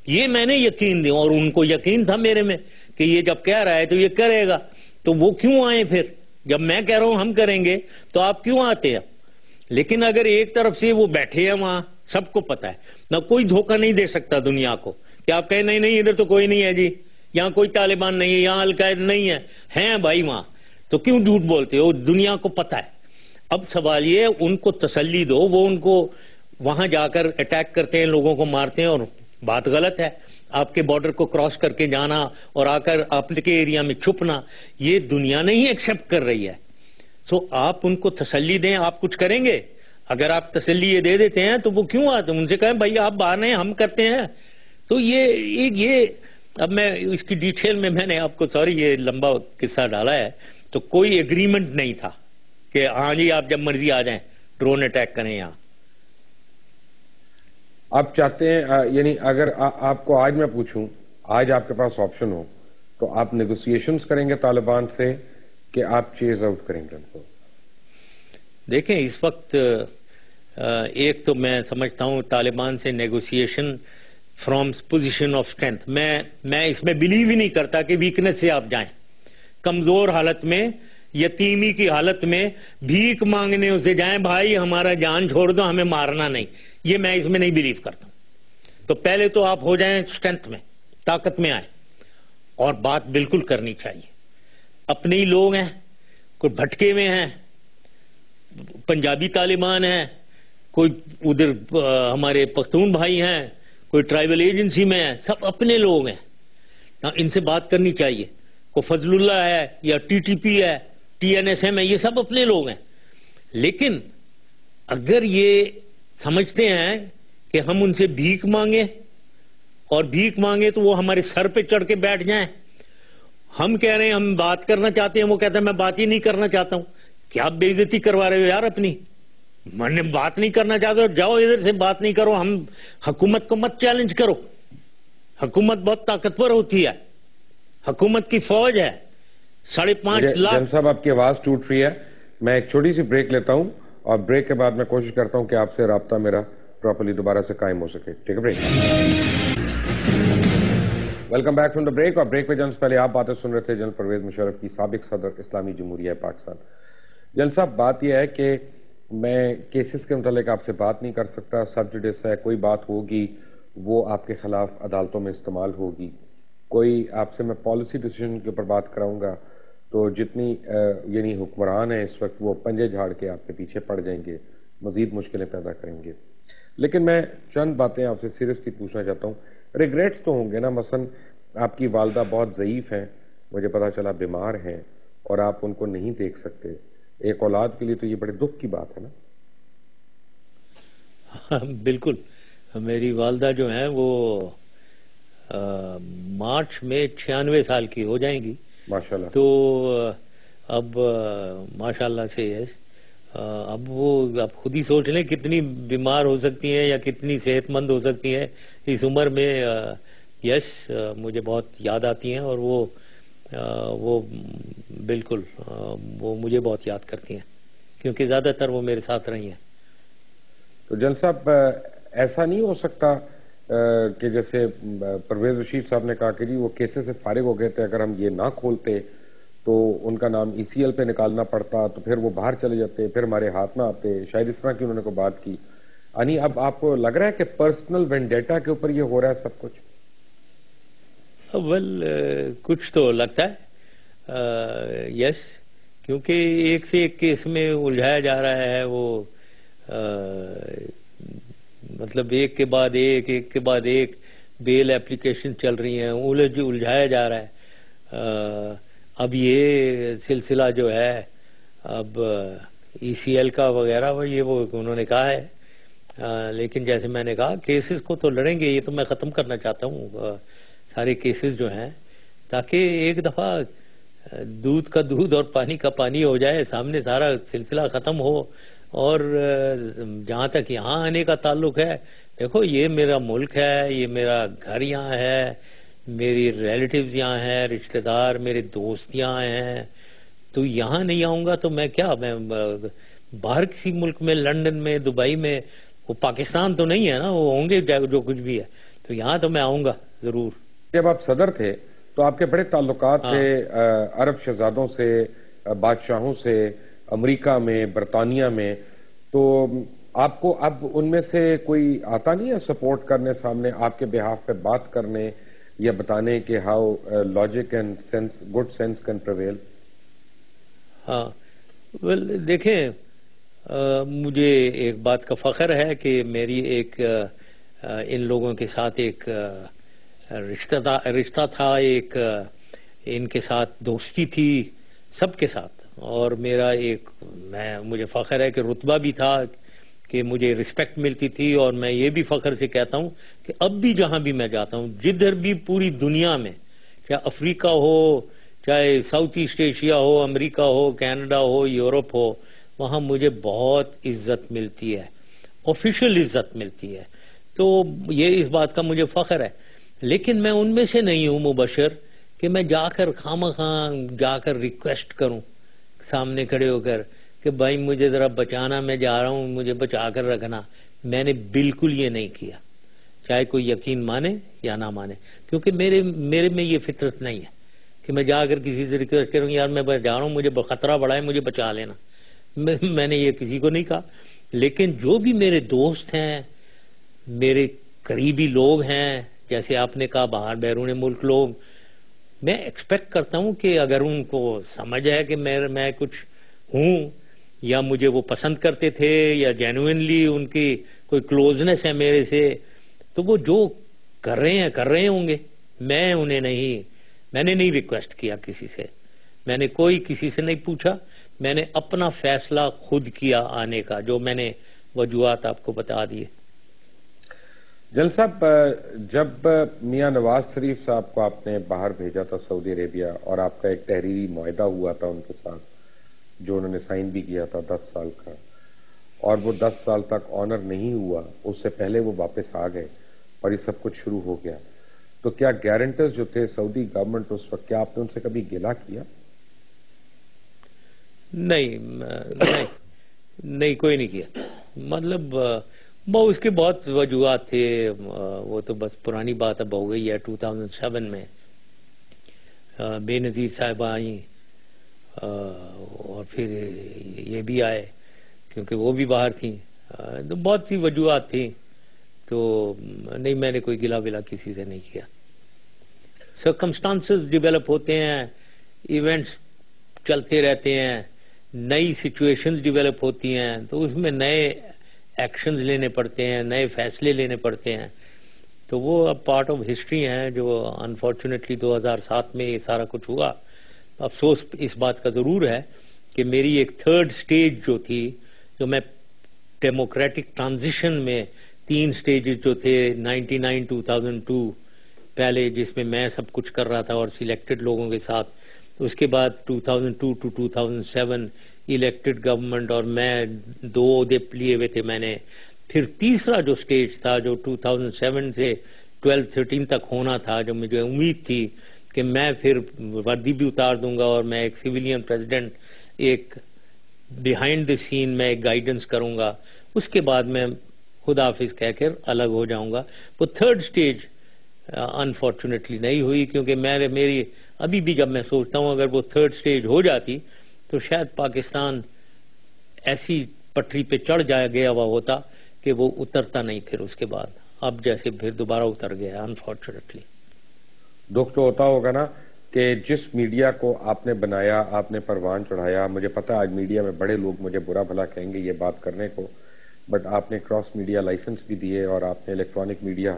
یہ میں نے یقین دیا اور ان کو یقین تھا میرے میں کہ یہ جب کہہ رہا ہے تو یہ کرے گا. تو وہ کیوں آئے پھر؟ جب میں کہہ رہا ہوں ہم کریں گے تو آپ کیوں آتے ہیں؟ لیکن اگر ایک طرف سے وہ بیٹھے ہیں وہاں، سب کو پتا ہے، نہ کوئی دھوکہ نہیں دے سکتا دنیا کو کہ آپ کہیں نہیں ادھر تو کوئی نہیں ہے جی، یہاں کوئی طالبان نہیں ہے، یہاں القاعدہ نہیں ہے، ہیں بھائی وہاں، تو کیوں جھوٹ بولتے ہو؟ دنیا کو پتا ہے. اب سوال یہ ان کو تسلی دو، وہ ان کو وہاں جا کر اٹیک کرتے ہیں، لوگوں کو مارتے ہیں، اور بات غلط ہے. آپ کے بارڈر کو کراس کر کے جانا اور آ کر آپ کے ایریا میں چھپنا، یہ دنیا نہیں ایکسپٹ کر رہی ہے. سو آپ ان کو تسلی دیں، آپ کچھ کریں گے. اگر آپ تسلی یہ دے دیتے ہیں تو وہ کیوں آتے ہیں؟ ان سے کہیں بھائی آپ باہر ہیں، ہم کرتے ہیں. تو یہ اب میں اس کی ڈیٹیل میں نے آپ کو سوری یہ لمبا قصہ ڈالا ہے. تو کوئی ایگریمنٹ نہیں تھا کہ ہاں جی آپ جب مرضی آ جائیں ڈرون اٹیک کریں. یہاں آپ چاہتے ہیں یعنی اگر آپ کو آج میں پوچھوں، آج آپ کے پاس آپشن ہو تو آپ نیگوسیشنز کریں گے طالبان سے کہ آپ چیز آؤٹ کریں گے ان کو؟ دیکھیں اس وقت ایک تو میں سمجھتا ہوں طالبان سے negotiation from position of strength, میں اس میں بلیو ہی نہیں کرتا کہ ویکنس سے آپ جائیں. کمزور حالت میں، یتیمی کی حالت میں بھیک مانگنے اسے جائیں بھائی ہمارا جان چھوڑ دو، ہمیں مارنا نہیں، یہ میں اس میں نہیں بلیو کرتا ہوں. تو پہلے تو آپ ہو جائیں اسٹرینتھ میں، طاقت میں آئیں، اور بات بالکل کرنی چاہیے. اپنے ہی لوگ ہیں، کوئی بھٹکے میں ہیں، پنجابی طالبان ہیں، کوئی ادھر ہمارے پختون بھائی ہیں، کوئی ٹرائبل ایجنسی میں ہیں، سب اپنے لوگ ہیں. ان سے بات کرنی چاہیے. کوئی فضل اللہ ہے یا ٹی ٹی پی ہے، ٹی این ایس ایم ہے، یہ سب اپنے لوگ ہیں. لیکن اگر یہ سمجھتے ہیں کہ ہم ان سے بھیک مانگیں اور بھیک مانگے تو وہ ہمارے سر پہ چڑھ کے بیٹھ جائیں، ہم کہہ رہے ہیں ہم بات کرنا چاہتے ہیں، وہ کہتے ہیں میں بات ہی نہیں کرنا چاہتا ہوں. کیا بے عزتی کروا رہے ہو یار اپنی؟ میں نے بات نہیں کرنا چاہتا، جاؤ ادھر سے بات نہیں کرو. ہم حکومت کو مت چیلنج کرو، حکومت بہت طاقتور ہوتی ہے، حکومت کی فوج ہے 5.5 لاکھ. جن صاحب آپ کی آواز ٹوٹ رہی ہے، میں ایک چھوٹی سی بریک لیتا ہوں اور بریک کے بعد میں کوشش کرتا ہوں کہ آپ سے رابطہ میرا پراپرلی دوبارہ سے قائم ہو سکے. ٹھیک ہے break. Welcome back from the break. اور بریک پہ جنس پہلے آپ باتیں سن رہے تھے جنرل پرویز مشرف کی، سابق صدر اسلامی جمہوریہ پاکستان. جنرل صاحب بات یہ ہے کہ میں کیسز کے متعلق آپ سے بات نہیں کر سکتا، سب جوڈس ہے، کوئی بات ہوگی وہ آپ کے خلاف عدالتوں میں استعمال ہوگی. کوئی آپ سے میں پالیسی ڈیسیجن کے اوپر بات کراؤں گا تو جتنی یعنی حکمران ہیں اس وقت وہ پنجے جھاڑ کے آپ کے پیچھے پڑ جائیں گے، مزید مشکلیں پیدا کریں گے. لیکن میں چند باتیں آپ سے سیریسلی پوچھنا چاہتا ہوں. ریگریٹس تو ہوں گے نا؟ مثلا آپ کی والدہ بہت ضعیف ہیں، مجھے پتا چلا بیمار ہیں، اور آپ ان کو نہیں دیکھ سکتے. ایک اولاد کے لیے تو یہ بڑے دکھ کی بات ہے نا. بالکل. میری والدہ جو ہیں وہ مارچ میں 96 سال کی ہو جائیں گی. ماشاءاللہ. تو اب ماشاءاللہ سے یس اب وہ آپ خود ہی سوچ لیں کتنی بیمار ہو سکتی ہیں یا کتنی صحت مند ہو سکتی ہیں اس عمر میں. یس مجھے بہت یاد آتی ہیں اور وہ بالکل وہ مجھے بہت یاد کرتی ہیں کیونکہ زیادہ تر وہ میرے ساتھ رہی ہیں. تو جن صاحب ایسا نہیں ہو سکتا کہ جیسے پرویز رشید صاحب نے کہا کہ جی وہ کیسے سے فارغ ہو گئے تھے, اگر ہم یہ نہ کھولتے تو ان کا نام ECL پہ نکالنا پڑتا تو پھر وہ باہر چلے جاتے, پھر ہمارے ہاتھ میں آتے, شاید اس طرح کی انہوں نے کوئی بات کی. یعنی اب آپ کو لگ رہا ہے کہ پرسنل وینڈیٹا کے اوپر یہ ہو رہا ہے سب کچھ؟ کچھ تو لگتا ہے یس, کیونکہ ایک سے ایک کیس میں الجھایا جا رہا ہے. وہ مطلب ایک کے بعد ایک بیل ایپلیکیشن چل رہی ہیں, الجھایا جا رہا ہے. اب یہ سلسلہ جو ہے اب ECL کا وغیرہ یہ وہ انہوں نے کہا ہے, لیکن جیسے میں نے کہا کیسز کو تو لڑیں گے. یہ تو میں ختم کرنا چاہتا ہوں سارے کیسز جو ہیں, تاکہ ایک دفعہ دودھ کا دودھ اور پانی کا پانی ہو جائے, سامنے سارا سلسلہ ختم ہو. اور جہاں تک یہاں آنے کا تعلق ہے, دیکھو یہ میرا ملک ہے, یہ میرا گھر یہاں ہے, میری ریلیٹیوز یہاں ہیں, رشتہ دار میرے دوست یہاں ہیں. تو یہاں نہیں آؤں گا تو میں کیا, میں باہر کسی ملک میں, لندن میں, دبئی میں, وہ پاکستان تو نہیں ہے نا, وہ ہوں گے جو کچھ بھی ہے, تو یہاں تو میں آؤں گا ضرور. جب آپ صدر تھے تو آپ کے بڑے تعلقات تھے عرب شہزادوں سے, بادشاہوں سے, امریکہ میں, برطانیہ میں. تو آپ کو اب ان میں سے کوئی آتا نہیں ہے سپورٹ کرنے سامنے, آپ کے بہاف پہ بات کرنے یا بتانے کہ how logic and sense, good sense can prevail? ہاں دیکھیں, مجھے ایک بات کا فخر ہے کہ میری ایک ان لوگوں کے ساتھ ایک رشتہ تھا, ایک ان کے ساتھ دوستی تھی سب کے ساتھ. اور میرا مجھے فخر ہے کہ رتبہ بھی تھا کہ مجھے رسپیکٹ ملتی تھی. اور میں یہ بھی فخر سے کہتا ہوں کہ اب بھی جہاں بھی میں جاتا ہوں, جدھر بھی پوری دنیا میں, چاہے افریقہ ہو, چاہے ساؤتھ ایسٹ ایشیا ہو, امریکہ ہو, کینیڈا ہو, یورپ ہو, وہاں مجھے بہت عزت ملتی ہے, آفیشیل عزت ملتی ہے. تو یہ اس بات کا مجھے فخر ہے. لیکن میں ان میں سے نہیں ہوں مبشر کہ میں جا کر خواہ جا کر ریکویسٹ کروں سامنے کھڑے ہو کر کہ بھائی مجھے ذرا بچانا, میں جا رہا ہوں, مجھے بچا کر رکھنا. میں نے بالکل یہ نہیں کیا, چاہے کوئی یقین مانے یا نہ مانے, کیونکہ میرے میں یہ فطرت نہیں ہے کہ میں جا کر کسی سے ریکویسٹ کروں یار میں جا رہا ہوں, مجھے خطرہ بڑا ہے, مجھے بچا لینا. میں نے یہ کسی کو نہیں کہا. لیکن جو بھی میرے دوست ہیں, میرے قریبی لوگ ہیں, جیسے آپ نے کہا باہر بیرون ملک لوگ, میں ایکسپیکٹ کرتا ہوں کہ اگر ان کو سمجھ ہے کہ میں کچھ ہوں, یا مجھے وہ پسند کرتے تھے, یا جینوئنلی ان کی کوئی کلوزنس ہے میرے سے, تو وہ جو کر رہے ہوں گے. میں نے نہیں ریکویسٹ کیا کسی سے, میں نے کوئی کسی سے نہیں پوچھا. میں نے اپنا فیصلہ خود کیا آنے کا, جو میں نے وجوہات آپ کو بتا دیے. جن صاحب, جب میاں نواز شریف صاحب کو آپ نے باہر بھیجا تھا سعودی عربیہ, اور آپ کا ایک تحریری معاہدہ ہوا تھا ان کے ساتھ جو انہوں نے سائن بھی کیا تھا 10 سال کا, اور وہ 10 سال تک آنر نہیں ہوا, اس سے پہلے وہ واپس آ گئے اور یہ سب کچھ شروع ہو گیا, تو کیا گارنٹرز جو تھے سعودی گورنمنٹ اس وقت, کیا آپ نے ان سے کبھی گلہ کیا؟ نہیں کوئی نہیں کیا. مطلب اس کے بہت وجوہات تھے, وہ تو بس پرانی بات اب ہو گئی ہے. 2007 میں بے نظیر صاحبہ آئیں, اور پھر یہ بھی آئے کیونکہ وہ بھی باہر تھیں, تو بہت سی وجوہات تھیں. تو نہیں, میں نے کوئی گلہ ولا کسی سے نہیں کیا. سرکمسٹانسز ڈیولپ ہوتے ہیں, ایونٹس چلتے رہتے ہیں, نئی سچویشنز ڈیولپ ہوتی ہیں, تو اس میں نئے ایکشنز لینے پڑتے ہیں, نئے فیصلے لینے پڑتے ہیں. تو وہ اب پارٹ آف ہسٹری ہیں, جو انفارچونیٹلی 2007 میں یہ سارا کچھ ہوا. افسوس اس بات کا ضرور ہے کہ میری ایک تھرڈ سٹیج جو تھی، جو میں ڈیموکریٹک ٹرانزیشن میں 3 سٹیجز جو تھے 99 2002 پہلے، جس میں میں سب کچھ کر رہا تھا اور سلیکٹڈ لوگوں کے ساتھ، اس کے بعد 2002 to 2007 الیکٹڈ گورنمنٹ اور میں 2 عہدے لیے ہوئے تھے میں نے. پھر تیسرا جو سٹیج تھا جو 2007 سے 12-13 تک ہونا تھا، جو مجھے امید تھی کہ میں پھر وردی بھی اتار دوں گا اور میں ایک سویلین پریزیڈنٹ، ایک بیہائنڈ دی سین میں ایک گائیڈنس کروں گا، اس کے بعد میں خدا حافظ کہہ کر الگ ہو جاؤں گا. وہ تھرڈ سٹیج انفارچونیٹلی نہیں ہوئی، کیونکہ میری ابھی بھی جب میں سوچتا ہوں اگر وہ تھرڈ سٹیج ہو جاتی تو شاید پاکستان ایسی پٹری پہ چڑھ گیا ہوا ہوتا کہ وہ اترتا نہیں پھر اس کے بعد، اب جیسے پھر دوبارہ اتر گیا انفارچونیٹلی. دکھ تو ہوتا ہوگا نا کہ جس میڈیا کو آپ نے بنایا، آپ نے پروان چڑھایا. مجھے پتا آج میڈیا میں بڑے لوگ مجھے برا بھلا کہیں گے یہ بات کرنے کو، بٹ آپ نے کراس میڈیا لائسنس بھی دیے اور آپ نے الیکٹرانک میڈیا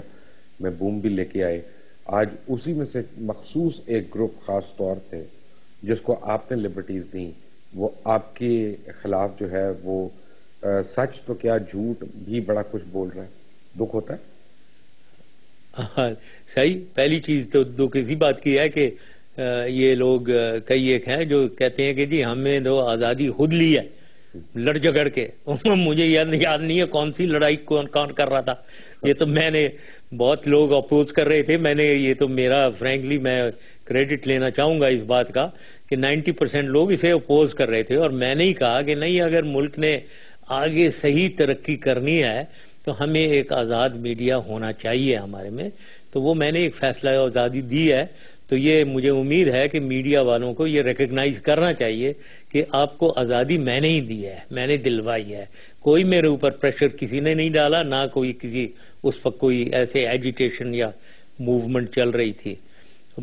میں بوم بھی لے کے آئے. آج اسی میں سے مخصوص ایک گروپ خاص طور پہ جس کو آپ نے لبرٹیز دیں، وہ آپ کے خلاف جو ہے وہ سچ تو کیا جھوٹ بھی بڑا کچھ بول رہا ہے. دکھ ہوتا ہے. صحیح. پہلی چیز تو دکھ اسی بات کی ہے کہ یہ لوگ کئی ایک ہیں جو کہتے ہیں کہ جی ہمیں تو آزادی خود لی ہے لڑ جگڑ کے. مجھے یاد نہیں ہے کون سی لڑائی کون کر رہا تھا. یہ تو میں نے بہت لوگ اپوز کر رہے تھے. میں نے یہ تو میرا فرینکلی میں کریڈٹ لینا چاہوں گا اس بات کا کہ 90% لوگ اسے اپوز کر رہے تھے، اور میں نے ہی کہا کہ نہیں، اگر ملک نے آگے صحیح ترقی کرنی ہے تو ہمیں ایک آزاد میڈیا ہونا چاہیے ہمارے میں. تو وہ میں نے ایک فیصلہ آزادی دی ہے. تو یہ مجھے امید ہے کہ میڈیا والوں کو یہ ریکگنائز کرنا چاہیے کہ آپ کو آزادی میں نے ہی دی ہے، میں نے دلوائی ہے. کوئی میرے اوپر پریشر کسی نے نہیں ڈالا، نہ کوئی کسی اس وقت کوئی ایسے ایجیٹیشن یا موومنٹ چل رہی تھی.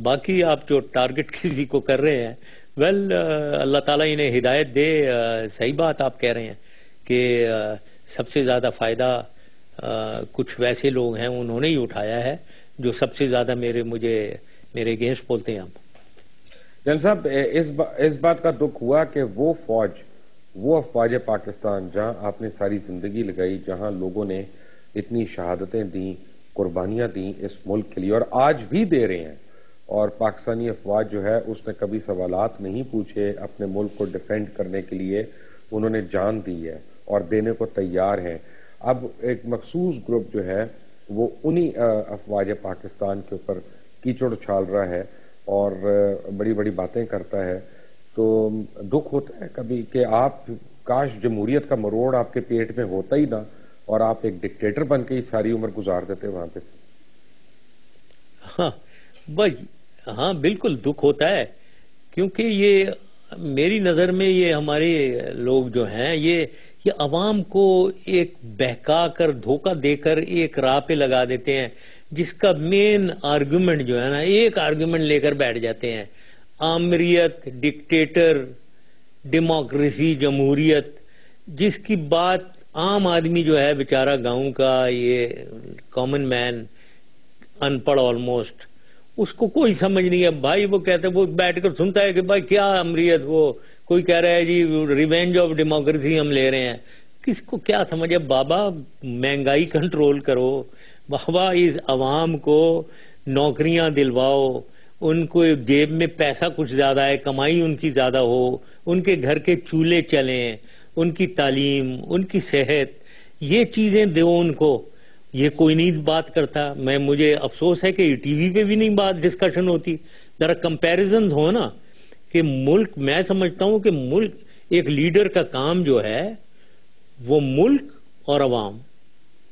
باقی آپ جو ٹارگٹ کسی کو کر رہے ہیں، ویل اللہ تعالیٰ انہیں ہدایت دے. صحیح بات آپ کہہ رہے ہیں کہ سب سے زیادہ فائدہ کچھ ویسے لوگ ہیں انہوں نے ہی اٹھایا ہے جو سب سے زیادہ میرے اگینسٹ بولتے ہیں. جن صاحب اس بات کا دکھ ہوا کہ وہ افواج پاکستان جہاں آپ نے ساری زندگی لگائی، جہاں لوگوں نے اتنی شہادتیں دیں، قربانیاں دیں اس ملک کے لیے اور آج بھی دے رہے ہیں، اور پاکستانی افواج جو ہے اس نے کبھی سوالات نہیں پوچھے، اپنے ملک کو ڈیفینڈ کرنے کے لیے انہوں نے جان دی ہے اور دینے کو تیار ہیں. اب ایک مخصوص گروپ جو ہے وہ انہی افواج پاکستان کے اوپر کیچڑ اچھال رہا ہے اور بڑی بڑی باتیں کرتا ہے. تو دکھ ہوتا ہے کبھی کہ آپ کاش جمہوریت کا مروڑ آپ کے پیٹ میں ہوتا ہی نہ اور آپ ایک ڈکٹیٹر بن کے ہی ساری عمر گزار دیتے وہاں پہ. ہاں بھائی، ہاں بالکل دکھ ہوتا ہے، کیونکہ یہ میری نظر میں یہ ہمارے لوگ جو ہیں یہ عوام کو ایک بہکا کر دھوکہ دے کر ایک راہ پہ لگا دیتے ہیں، جس کا مین آرگومنٹ جو ہے نا، ایک آرگومنٹ لے کر بیٹھ جاتے ہیں: آمریت، ڈکٹیٹر، ڈیموکریسی، جمہوریت. جس کی بات عام آدمی جو ہے بیچارہ گاؤں کا، یہ کامن مین، ان پڑھ آلموسٹ، اس کو کوئی سمجھ نہیں ہے. بھائی وہ کہتے وہ بیٹھ کر سنتا ہے کہ بھائی کیا امریت، وہ کوئی کہہ رہا ہے جی ریونج آف ڈیموکریسی ہم لے رہے ہیں. کس کو کیا سمجھ ہے؟ بابا مہنگائی کنٹرول کرو، بابا اس عوام کو نوکریاں دلواؤ، ان کو جیب میں پیسہ کچھ زیادہ ہے، کمائی ان کی زیادہ ہو، ان کے گھر کے چولہے چلیں، ان کی تعلیم، ان کی صحت، یہ چیزیں دو ان کو. یہ کوئی نہیں بات کرتا. مجھے افسوس ہے کہ ٹی وی پہ بھی نہیں بات ڈسکشن ہوتی. ذرا کمپیریزنز ہو نا کہ ملک، میں سمجھتا ہوں کہ ملک، ایک لیڈر کا کام جو ہے وہ ملک اور عوام،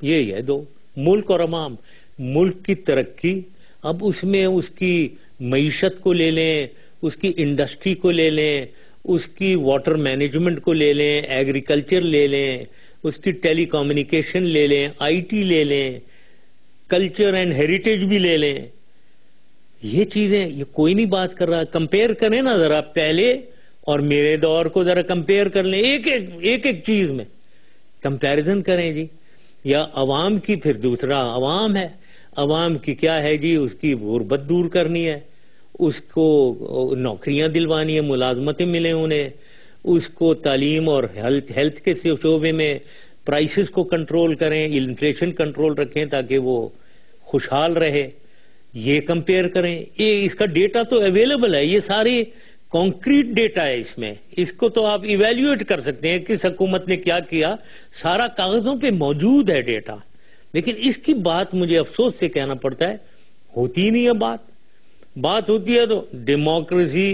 یہی ہے دو، ملک اور عوام. ملک کی ترقی، اب اس میں اس کی معیشت کو لے لیں، اس کی انڈسٹری کو لے لیں، اس کی واٹر مینجمنٹ کو لے لیں، ایگریکلچر لے لیں، اس کی ٹیلی کمیونیکیشن لے لیں، آئی ٹی لے لیں، کلچر اینڈ ہیریٹیج بھی لے لیں. یہ چیزیں یہ کوئی نہیں بات کر رہا. کمپیئر کریں نا ذرا پہلے اور میرے دور کو ذرا کمپیئر کر لیں، ایک چیز میں کمپیریزن کریں جی. یا عوام کی، پھر دوسرا عوام ہے، عوام کی کیا ہے جی، اس کی غربت دور کرنی ہے، اس کو نوکریاں دلوانی ہے، ملازمتیں ملیں انہیں، اس کو تعلیم اور ہیلتھ کے شعبے میں پرائسز کو کنٹرول کریں، انفلیشن کنٹرول رکھیں تاکہ وہ خوشحال رہے، یہ کمپیئر کریں. اس کا ڈیٹا تو اویلیبل ہے، یہ سارے کانکریٹ ڈیٹا ہے اس میں، اس کو تو آپ ایویلیویٹ کر سکتے ہیں کس حکومت نے کیا کیا، سارا کاغذوں پہ موجود ہے ڈیٹا. لیکن اس کی بات مجھے افسوس سے کہنا پڑتا ہے ہوتی نہیں ہے. بات ہوتی ہے تو ڈیموکریسی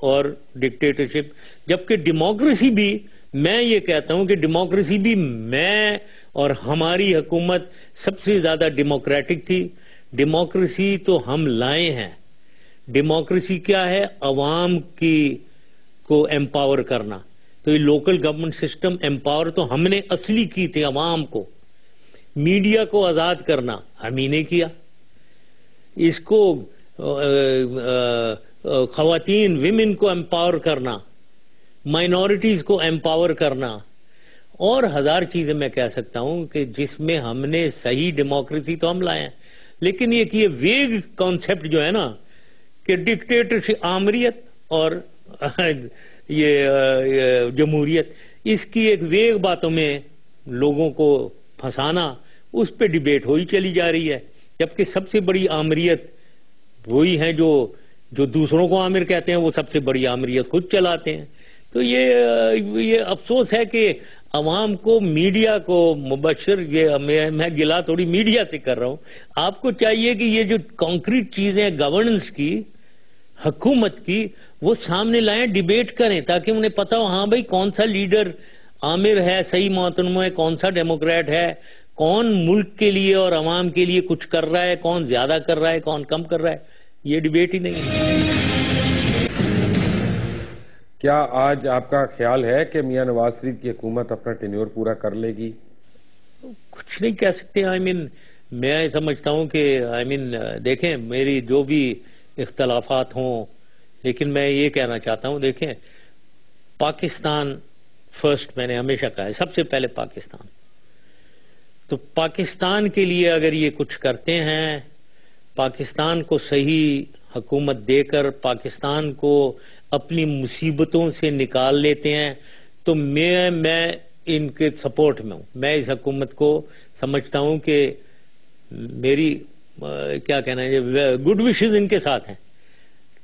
اور ڈکٹیٹرشپ، جبکہ ڈیموکریسی بھی، میں یہ کہتا ہوں کہ ڈیموکریسی بھی میں اور ہماری حکومت سب سے زیادہ ڈیموکریٹک تھی. ڈیموکریسی تو ہم لائے ہیں. ڈیموکریسی کیا ہے؟ عوام کو ایمپاور کرنا. تو یہ لوکل گورنمنٹ سسٹم ایمپاور تو ہم نے اصلی کی تھی عوام کو. میڈیا کو آزاد کرنا ہم ہی نے کیا. اس کو خواتین ویمن کو ایمپاور کرنا، مائنورٹیز کو ایمپاور کرنا، اور ہزار چیزیں میں کہہ سکتا ہوں کہ جس میں ہم نے صحیح ڈیموکریسی تو ہم لائے ہیں. لیکن یہ ویگ کانسیپٹ جو ہے نا کہ ڈکٹیٹرشپ، آمریت اور یہ جمہوریت، اس کی ایک ویگ باتوں میں لوگوں کو پھنسانا، اس پہ ڈیبیٹ ہوئی چلی جا رہی ہے. جبکہ سب سے بڑی آمریت وہی ہیں جو دوسروں کو آمر کہتے ہیں، وہ سب سے بڑی آمریت خود چلاتے ہیں. تو یہ افسوس ہے کہ عوام کو، میڈیا کو، مبشر، یہ میں گلا تھوڑی میڈیا سے کر رہا ہوں، آپ کو چاہیے کہ یہ جو کانکریٹ چیزیں گورننس کی، حکومت کی، وہ سامنے لائیں، ڈیبیٹ کریں تاکہ انہیں پتا ہو ہاں بھائی کون سا لیڈر آمر ہے، صحیح محترمہ ہے، کون سا ڈیموکریٹ ہے، کون ملک کے لیے اور عوام کے لیے کچھ کر رہا ہے، کون زیادہ کر رہا ہے، کون کم کر رہا ہے. یہ ڈیبیٹ ہی نہیں ہے. کیا آج آپ کا خیال ہے کہ میاں نواز شریف کی حکومت اپنا ٹینیور پورا کر لے گی؟ کچھ نہیں کہہ سکتے. میں سمجھتا ہوں کہ دیکھیں میری جو بھی اختلافات ہوں، لیکن میں یہ کہنا چاہتا ہوں، دیکھیں پاکستان فرسٹ، میں نے ہمیشہ کہا ہے سب سے پہلے پاکستان. تو پاکستان کے لیے اگر یہ کچھ کرتے ہیں، پاکستان کو صحیح حکومت دے کر پاکستان کو اپنی مصیبتوں سے نکال لیتے ہیں، تو میں ان کے سپورٹ میں ہوں. میں اس حکومت کو سمجھتا ہوں کہ میری کیا کہنا ہے، گڈ وشز ان کے ساتھ ہیں،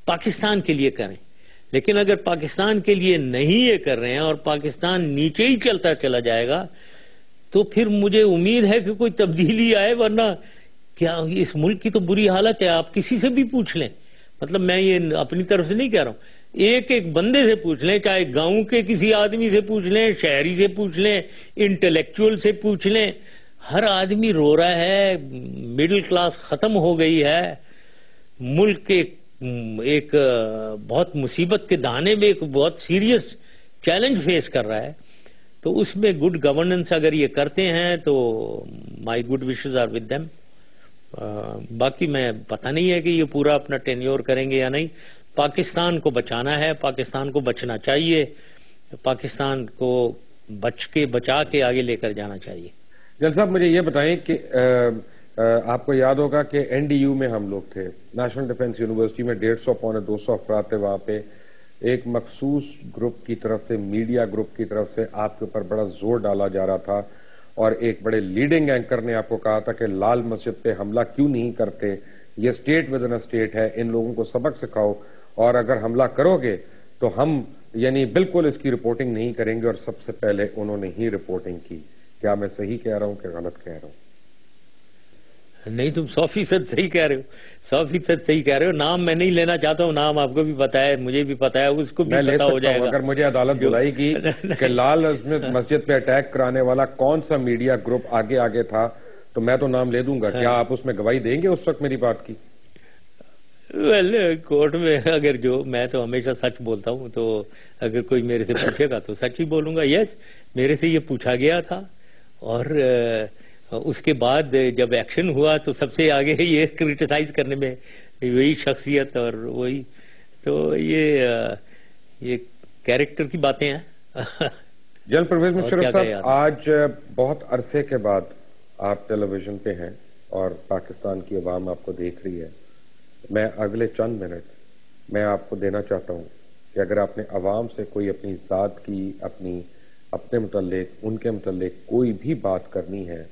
پاکستان کے لیے کریں. لیکن اگر پاکستان کے لیے نہیں یہ کر رہے ہیں اور پاکستان نیچے ہی چلتا چلا جائے گا، تو پھر مجھے امید ہے کہ کوئی تبدیلی آئے. ورنہ کیا اس ملک کی تو بری حالت ہے، آپ کسی سے بھی پوچھ لیں. مطلب میں یہ اپنی طرف سے نہیں کہہ رہا ہوں، ایک بندے سے پوچھ لیں، چاہے گاؤں کے کسی آدمی سے پوچھ لیں، شہری سے پوچھ لیں، انٹلیکچوئل سے پوچھ لیں، ہر آدمی رو رہا ہے. مڈل کلاس ختم ہو گئی ہے، ملک ایک بہت مصیبت کے دانے میں ایک بہت سیریس چیلنج فیس کر رہا ہے. تو اس میں گڈ گورننس اگر یہ کرتے ہیں تو my good wishes are with them. باقی میں پتہ نہیں ہے کہ یہ پورا اپنا ٹینیور کریں گے یا نہیں. پاکستان کو بچانا ہے، پاکستان کو بچنا چاہیے، پاکستان کو بچا کے آگے لے کر جانا چاہیے. جل صاحب مجھے یہ بتائیں کہ آپ کو یاد ہوگا کہ این ڈی یو میں ہم لوگ تھے، نیشنل ڈیفنس یونیورسٹی میں 150 پونے 200 افراد تھے. وہاں پہ ایک مخصوص گروپ کی طرف سے، میڈیا گروپ کی طرف سے آپ کے اوپر بڑا زور ڈالا جا رہا تھا، اور ایک بڑے لیڈنگ اینکر نے آپ کو کہا تھا کہ لال مسجد پہ حملہ کیوں نہیں کرتے، یہ اسٹیٹ ود ان اسٹیٹ ہے، ان لوگوں کو سبق سکھاؤ، اور اگر حملہ کرو گے تو ہم بالکل اس کی رپورٹنگ نہیں کریں گے. اور سب سے پہلے انہوں نے ہی رپورٹنگ کی. کیا میں صحیح کہہ رہا ہوں کہ غلط کہہ رہا ہوں؟ نہیں، تم 100% صحیح کہہ رہے ہو، 100% صحیح کہہ رہے ہو. نام میں نہیں لینا چاہتا ہوں، نام آپ کو بھی پتا ہے، مجھے بھی پتا ہے، اس کو بھی پتا ہو جائے گا. اگر مجھے عدالت بلائے گی کہ لال مسجد پہ اٹیک کرانے والا کون سا میڈیا گروپ آگے تھا، تو میں تو نام لے دوں گا. کیا آپ اس میں گواہی دیں گے اس وقت میری بات کی؟ کورٹ میں اگر میں تو ہمیشہ سچ بولتا ہوں، تو اگر کوئی میرے سے پوچھے گا تو سچ ہی بولوں گا. یس، میرے سے یہ پوچھا گیا تھا، اور اس کے بعد جب ایکشن ہوا تو سب سے آگے یہ کرٹیسائز کرنے میں وہی شخصیت، اور وہی تو یہ کیریکٹر کی باتیں ہیں. جنرل پرویز مشرف صاحب، آج بہت عرصے کے بعد آپ ٹیلی ویژن پہ ہیں اور پاکستان کی عوام آپ کو دیکھ رہی ہے. میں اگلے چند منٹ میں آپ کو دینا چاہتا ہوں کہ اگر آپ نے عوام سے کوئی اپنی ذات کی اپنے متعلق ان کے متعلق کوئی بھی بات کرنی ہے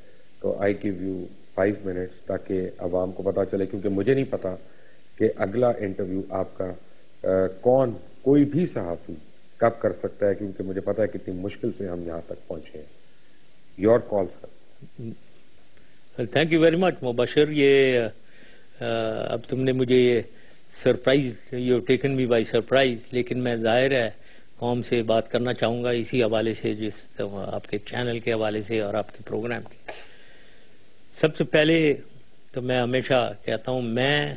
تو آئی گیو یو 5 منٹس تاکہ عوام کو پتا چلے، کیونکہ مجھے نہیں پتا کہ اگلا انٹرویو آپ کا کون کوئی بھی صحافی کب کر سکتا ہے، کیونکہ مجھے پتا ہے کتنی مشکل سے ہم یہاں تک پہنچے ہیں. Your call sir. Thank you very much Mubashir. یہ اب تم نے مجھے یہ surprise, you taken me by surprise, لیکن میں ظاہر ہے قوم سے بات کرنا چاہوں گا اسی حوالے سے، جس آپ کے چینل کے حوالے سے اور آپ کے پروگرام کے. سب سے پہلے تو میں ہمیشہ کہتا ہوں، میں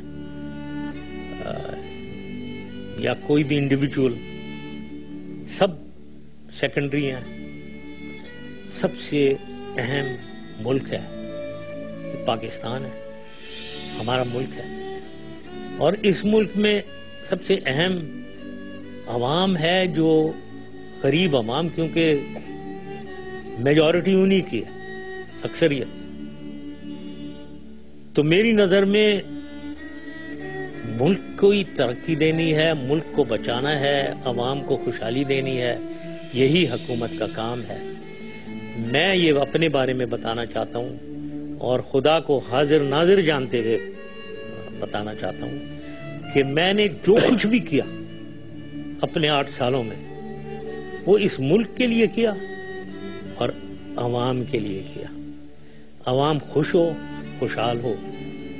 یا کوئی بھی انڈیویجول سب سیکنڈری ہیں. سب سے اہم ملک ہے یہ پاکستان ہے، ہمارا ملک ہے، اور اس ملک میں سب سے اہم عوام ہے، جو غریب عوام، کیونکہ میجورٹی انہی کی ہے، اکثریت. تو میری نظر میں ملک کو ہی ترقی دینی ہے، ملک کو بچانا ہے، عوام کو خوشحالی دینی ہے، یہی حکومت کا کام ہے. میں یہ اپنے بارے میں بتانا چاہتا ہوں اور خدا کو حاضر ناظر جانتے ہوئے بتانا چاہتا ہوں کہ میں نے جو کچھ بھی کیا اپنے 8 سالوں میں، وہ اس ملک کے لیے کیا اور عوام کے لیے کیا. عوام خوش ہو، خوشحال ہو،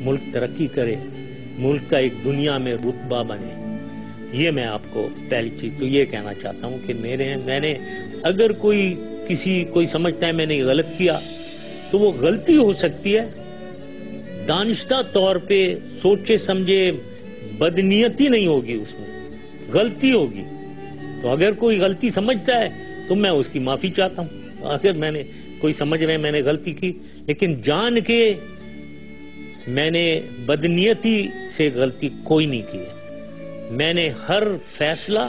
ملک ترقی کرے، ملک کا ایک دنیا میں رتبہ بنے. یہ میں آپ کو پہلی چیز تو یہ کہنا چاہتا ہوں کہ میں نے اگر کوئی سمجھتا ہے میں نے غلط کیا تو وہ غلطی ہو سکتی ہے، دانشتہ طور پہ سوچے سمجھے، بدنیتی نہیں ہوگی، اس میں غلطی ہوگی. تو اگر کوئی غلطی سمجھتا ہے تو میں اس کی معافی چاہتا ہوں. اگر میں نے کوئی سمجھ رہے میں نے غلطی کی، لیکن جان کے میں نے بدنیتی سے غلطی کوئی نہیں کی ہے. میں نے ہر فیصلہ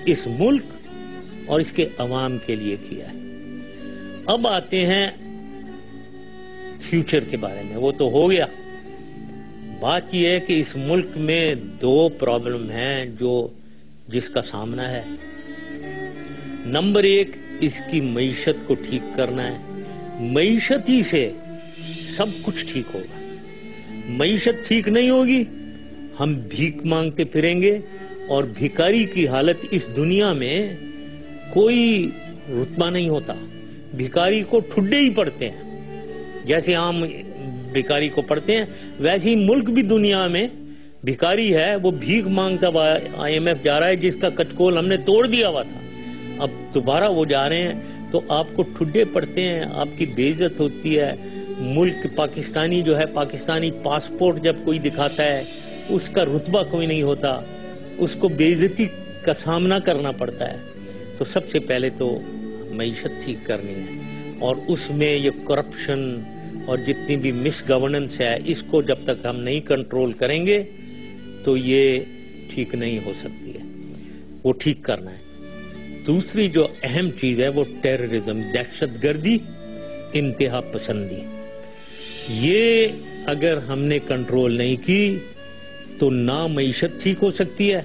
اس ملک اور اس کے عوام کے لیے کیا ہے. اب آتے ہیں فیوچر کے بارے میں. وہ تو ہو گیا. بات یہ ہے کہ اس ملک میں 2 پرابلم ہیں جس کا سامنا ہے. نمبر 1، اس کی معیشت کو ٹھیک کرنا ہے. معیشت ہی سے سب کچھ ٹھیک ہوگا. معیشت ٹھیک نہیں ہوگی، ہم بھیک مانگتے پھریں گے، اور بھیکاری کی حالت اس دنیا میں کوئی رتبہ نہیں ہوتا. بھیکاری کو ٹھڈے ہی پڑتے ہیں. جیسے عام بھیکاری کو پڑھتے ہیں، ویسے ہی ملک بھی دنیا میں بھیکاری ہے. وہ بھیک مانگتا IMF جا رہا ہے، جس کا کچکول ہم نے توڑ دیا ہوا تھا. اب دوبارہ وہ جا رہے ہیں تو آپ کو ٹھڈے پڑتے ہیں، آپ کی بے عزت ہوتی ہے. ملک پاکستانی جو ہے، پاکستانی پاسپورٹ جب کوئی دکھاتا ہے اس کا رتبہ کوئی نہیں ہوتا، اس کو بے عزتی کا سامنا کرنا پڑتا ہے. تو سب سے پہلے تو معیشت ٹھیک کرنی ہے، اور اس میں یہ کرپشن اور جتنی بھی مس گورننس ہے، اس کو جب تک ہم نہیں کنٹرول کریں گے تو یہ ٹھیک نہیں ہو سکتی ہے. وہ ٹھیک کرنا ہے. دوسری جو اہم چیز ہے وہ ٹیررزم، دہشت گردی، انتہا پسندی. یہ اگر ہم نے کنٹرول نہیں کی تو نہ معیشت ٹھیک ہو سکتی ہے،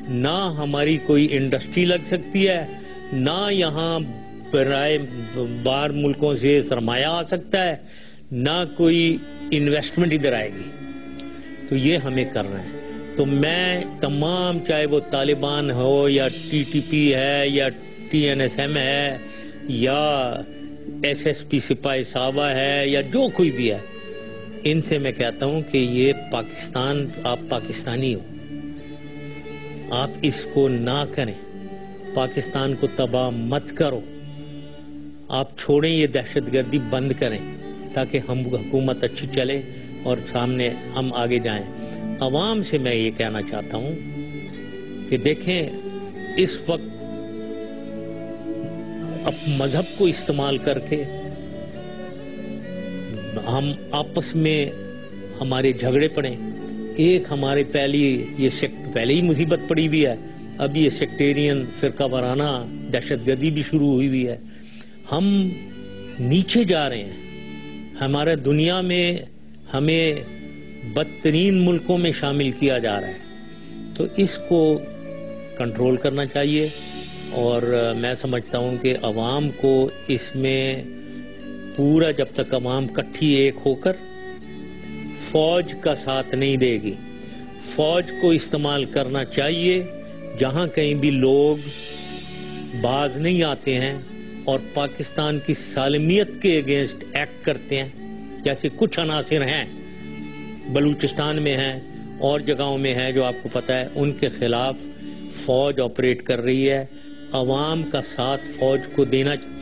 نہ ہماری کوئی انڈسٹری لگ سکتی ہے، نہ یہاں برائے باہر ملکوں سے سرمایہ آ سکتا ہے، نہ کوئی انویسٹمنٹ ادھر آئے گی. تو یہ ہمیں کرنا ہے. تو میں تمام، چاہے وہ طالبان ہو یا TTP ہے یا TNSM ہے یا SSP سپاہی صحابہ ہے یا جو کوئی بھی ہے، ان سے میں کہتا ہوں کہ یہ پاکستان، آپ پاکستانی ہو، آپ اس کو نہ کریں، پاکستان کو تباہ مت کرو. آپ چھوڑیں، یہ دہشت گردی بند کریں تاکہ ہم حکومت اچھی چلے اور سامنے ہم آگے جائیں. عوام سے میں یہ کہنا چاہتا ہوں کہ دیکھیں، اس وقت اب مذہب کو استعمال کر کے ہم آپس میں ہمارے جھگڑے پڑے. ایک ہمارے پہلے ہی مصیبت پڑی ہوئی ہے، اب یہ سیکٹیرین فرقہ وارانہ دہشت گردی بھی شروع ہوئی ہوئی ہے. ہم نیچے جا رہے ہیں. ہمارے دنیا میں ہمیں بدترین ملکوں میں شامل کیا جا رہا ہے. تو اس کو کنٹرول کرنا چاہیے، اور میں سمجھتا ہوں کہ عوام کو اس میں پورا، جب تک عوام کٹھی ایک ہو کر فوج کا ساتھ نہیں دے گی، فوج کو استعمال کرنا چاہیے جہاں کہیں بھی لوگ باز نہیں آتے ہیں اور پاکستان کی سالمیت کے اگینسٹ ایکٹ کرتے ہیں، جیسے کچھ عناصر ہیں بلوچستان میں ہیں اور جگہوں میں ہیں جو آپ کو پتہ ہے، ان کے خلاف فوج آپریٹ کر رہی ہے۔ عوام کا ساتھ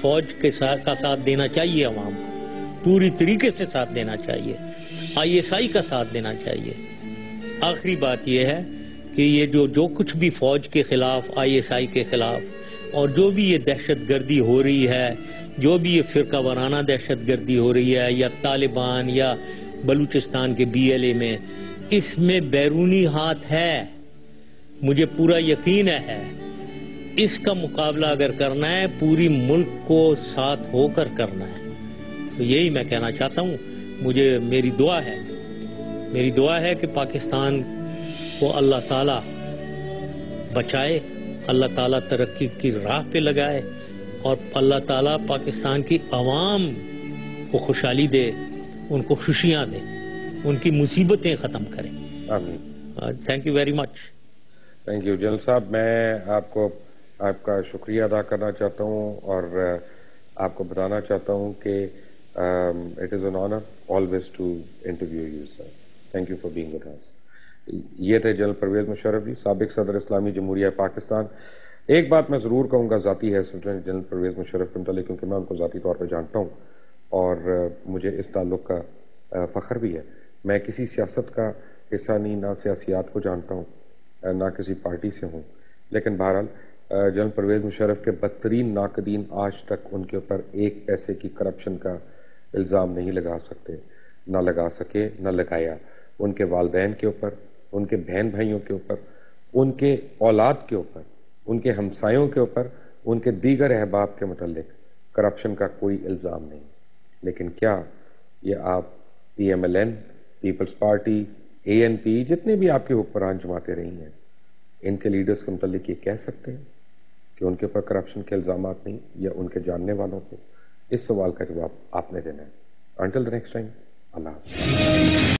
فوج کا ساتھ دینا چاہیے، عوام کو پوری طریقے سے ساتھ دینا چاہیے، ISI کا ساتھ دینا چاہیے۔ آخری بات یہ ہے کہ یہ جو کچھ بھی فوج کے خلاف، ISI کے خلاف، اور جو بھی یہ دہشت گردی ہو رہی ہے، جو بھی یہ فرقہ وارانہ دہشت گردی ہو رہی ہے، یا طالبان یا بلوچستان کے BLA میں، اس میں بیرونی ہاتھ ہے، مجھے پورا یقین ہے۔ اس کا مقابلہ اگر کرنا ہے، پوری ملک کو ساتھ ہو کر کرنا ہے۔ تو یہی میں کہنا چاہتا ہوں، میری دعا ہے کہ پاکستان کو اللہ تعالیٰ بچائے، اللہ تعالیٰ ترقی کی راہ پہ لگائے، اور اللہ تعالیٰ پاکستان کی عوام کو خوشحالی دے، ان کو خوشیاں دے، ان کی مصیبتیں ختم کرے۔ آمین۔ Thank you very much. Thank you general صاحب، میں آپ کا شکریہ ادا کرنا چاہتا ہوں، اور آپ کو بتانا چاہتا ہوں کہ it is an honour always to interview you sir. Thank you for being with us. یہ تھے جنرل پرویز مشرف جی، سابق صدر اسلامی جمہوریہ پاکستان۔ ایک بات میں ضرور کہوں گا ذاتی حیثیت میں جنرل پرویز مشرف کے متعلق، کیونکہ میں ان کو ذاتی طور پہ جانتا ہوں اور مجھے اس تعلق کا فخر بھی ہے۔ میں کسی سیاست کا حصہ نہیں، نہ سیاسیات کو جانتا ہوں، نہ کسی پارٹی سے ہوں، لیکن بہرحال جنرل پرویز مشرف کے بدترین ناقدین آج تک ان کے اوپر ایک پیسے کی کرپشن کا الزام نہیں لگا سکتے، نہ لگا سکے، نہ لگایا۔ ان کے والدین کے اوپر، ان کے بہن بھائیوں کے اوپر، ان کے اولاد کے اوپر، ان کے ہمسایوں کے اوپر، ان کے دیگر احباب کے متعلق کرپشن کا کوئی الزام نہیں۔ لیکن کیا یہ آپ PMLN، پیپلز پارٹی، ANP، جتنے بھی آپ کے حکمران جماعتیں رہی ہیں، ان کے لیڈرز کے متعلق یہ کہہ سکتے ہیں کہ ان کے اوپر کرپشن کے الزامات نہیں، یا ان کے جاننے والوں کو؟ اس سوال کا جواب آپ نے دینا ہے۔ انٹل دی نیکسٹ ٹائم، اللہ حافظ۔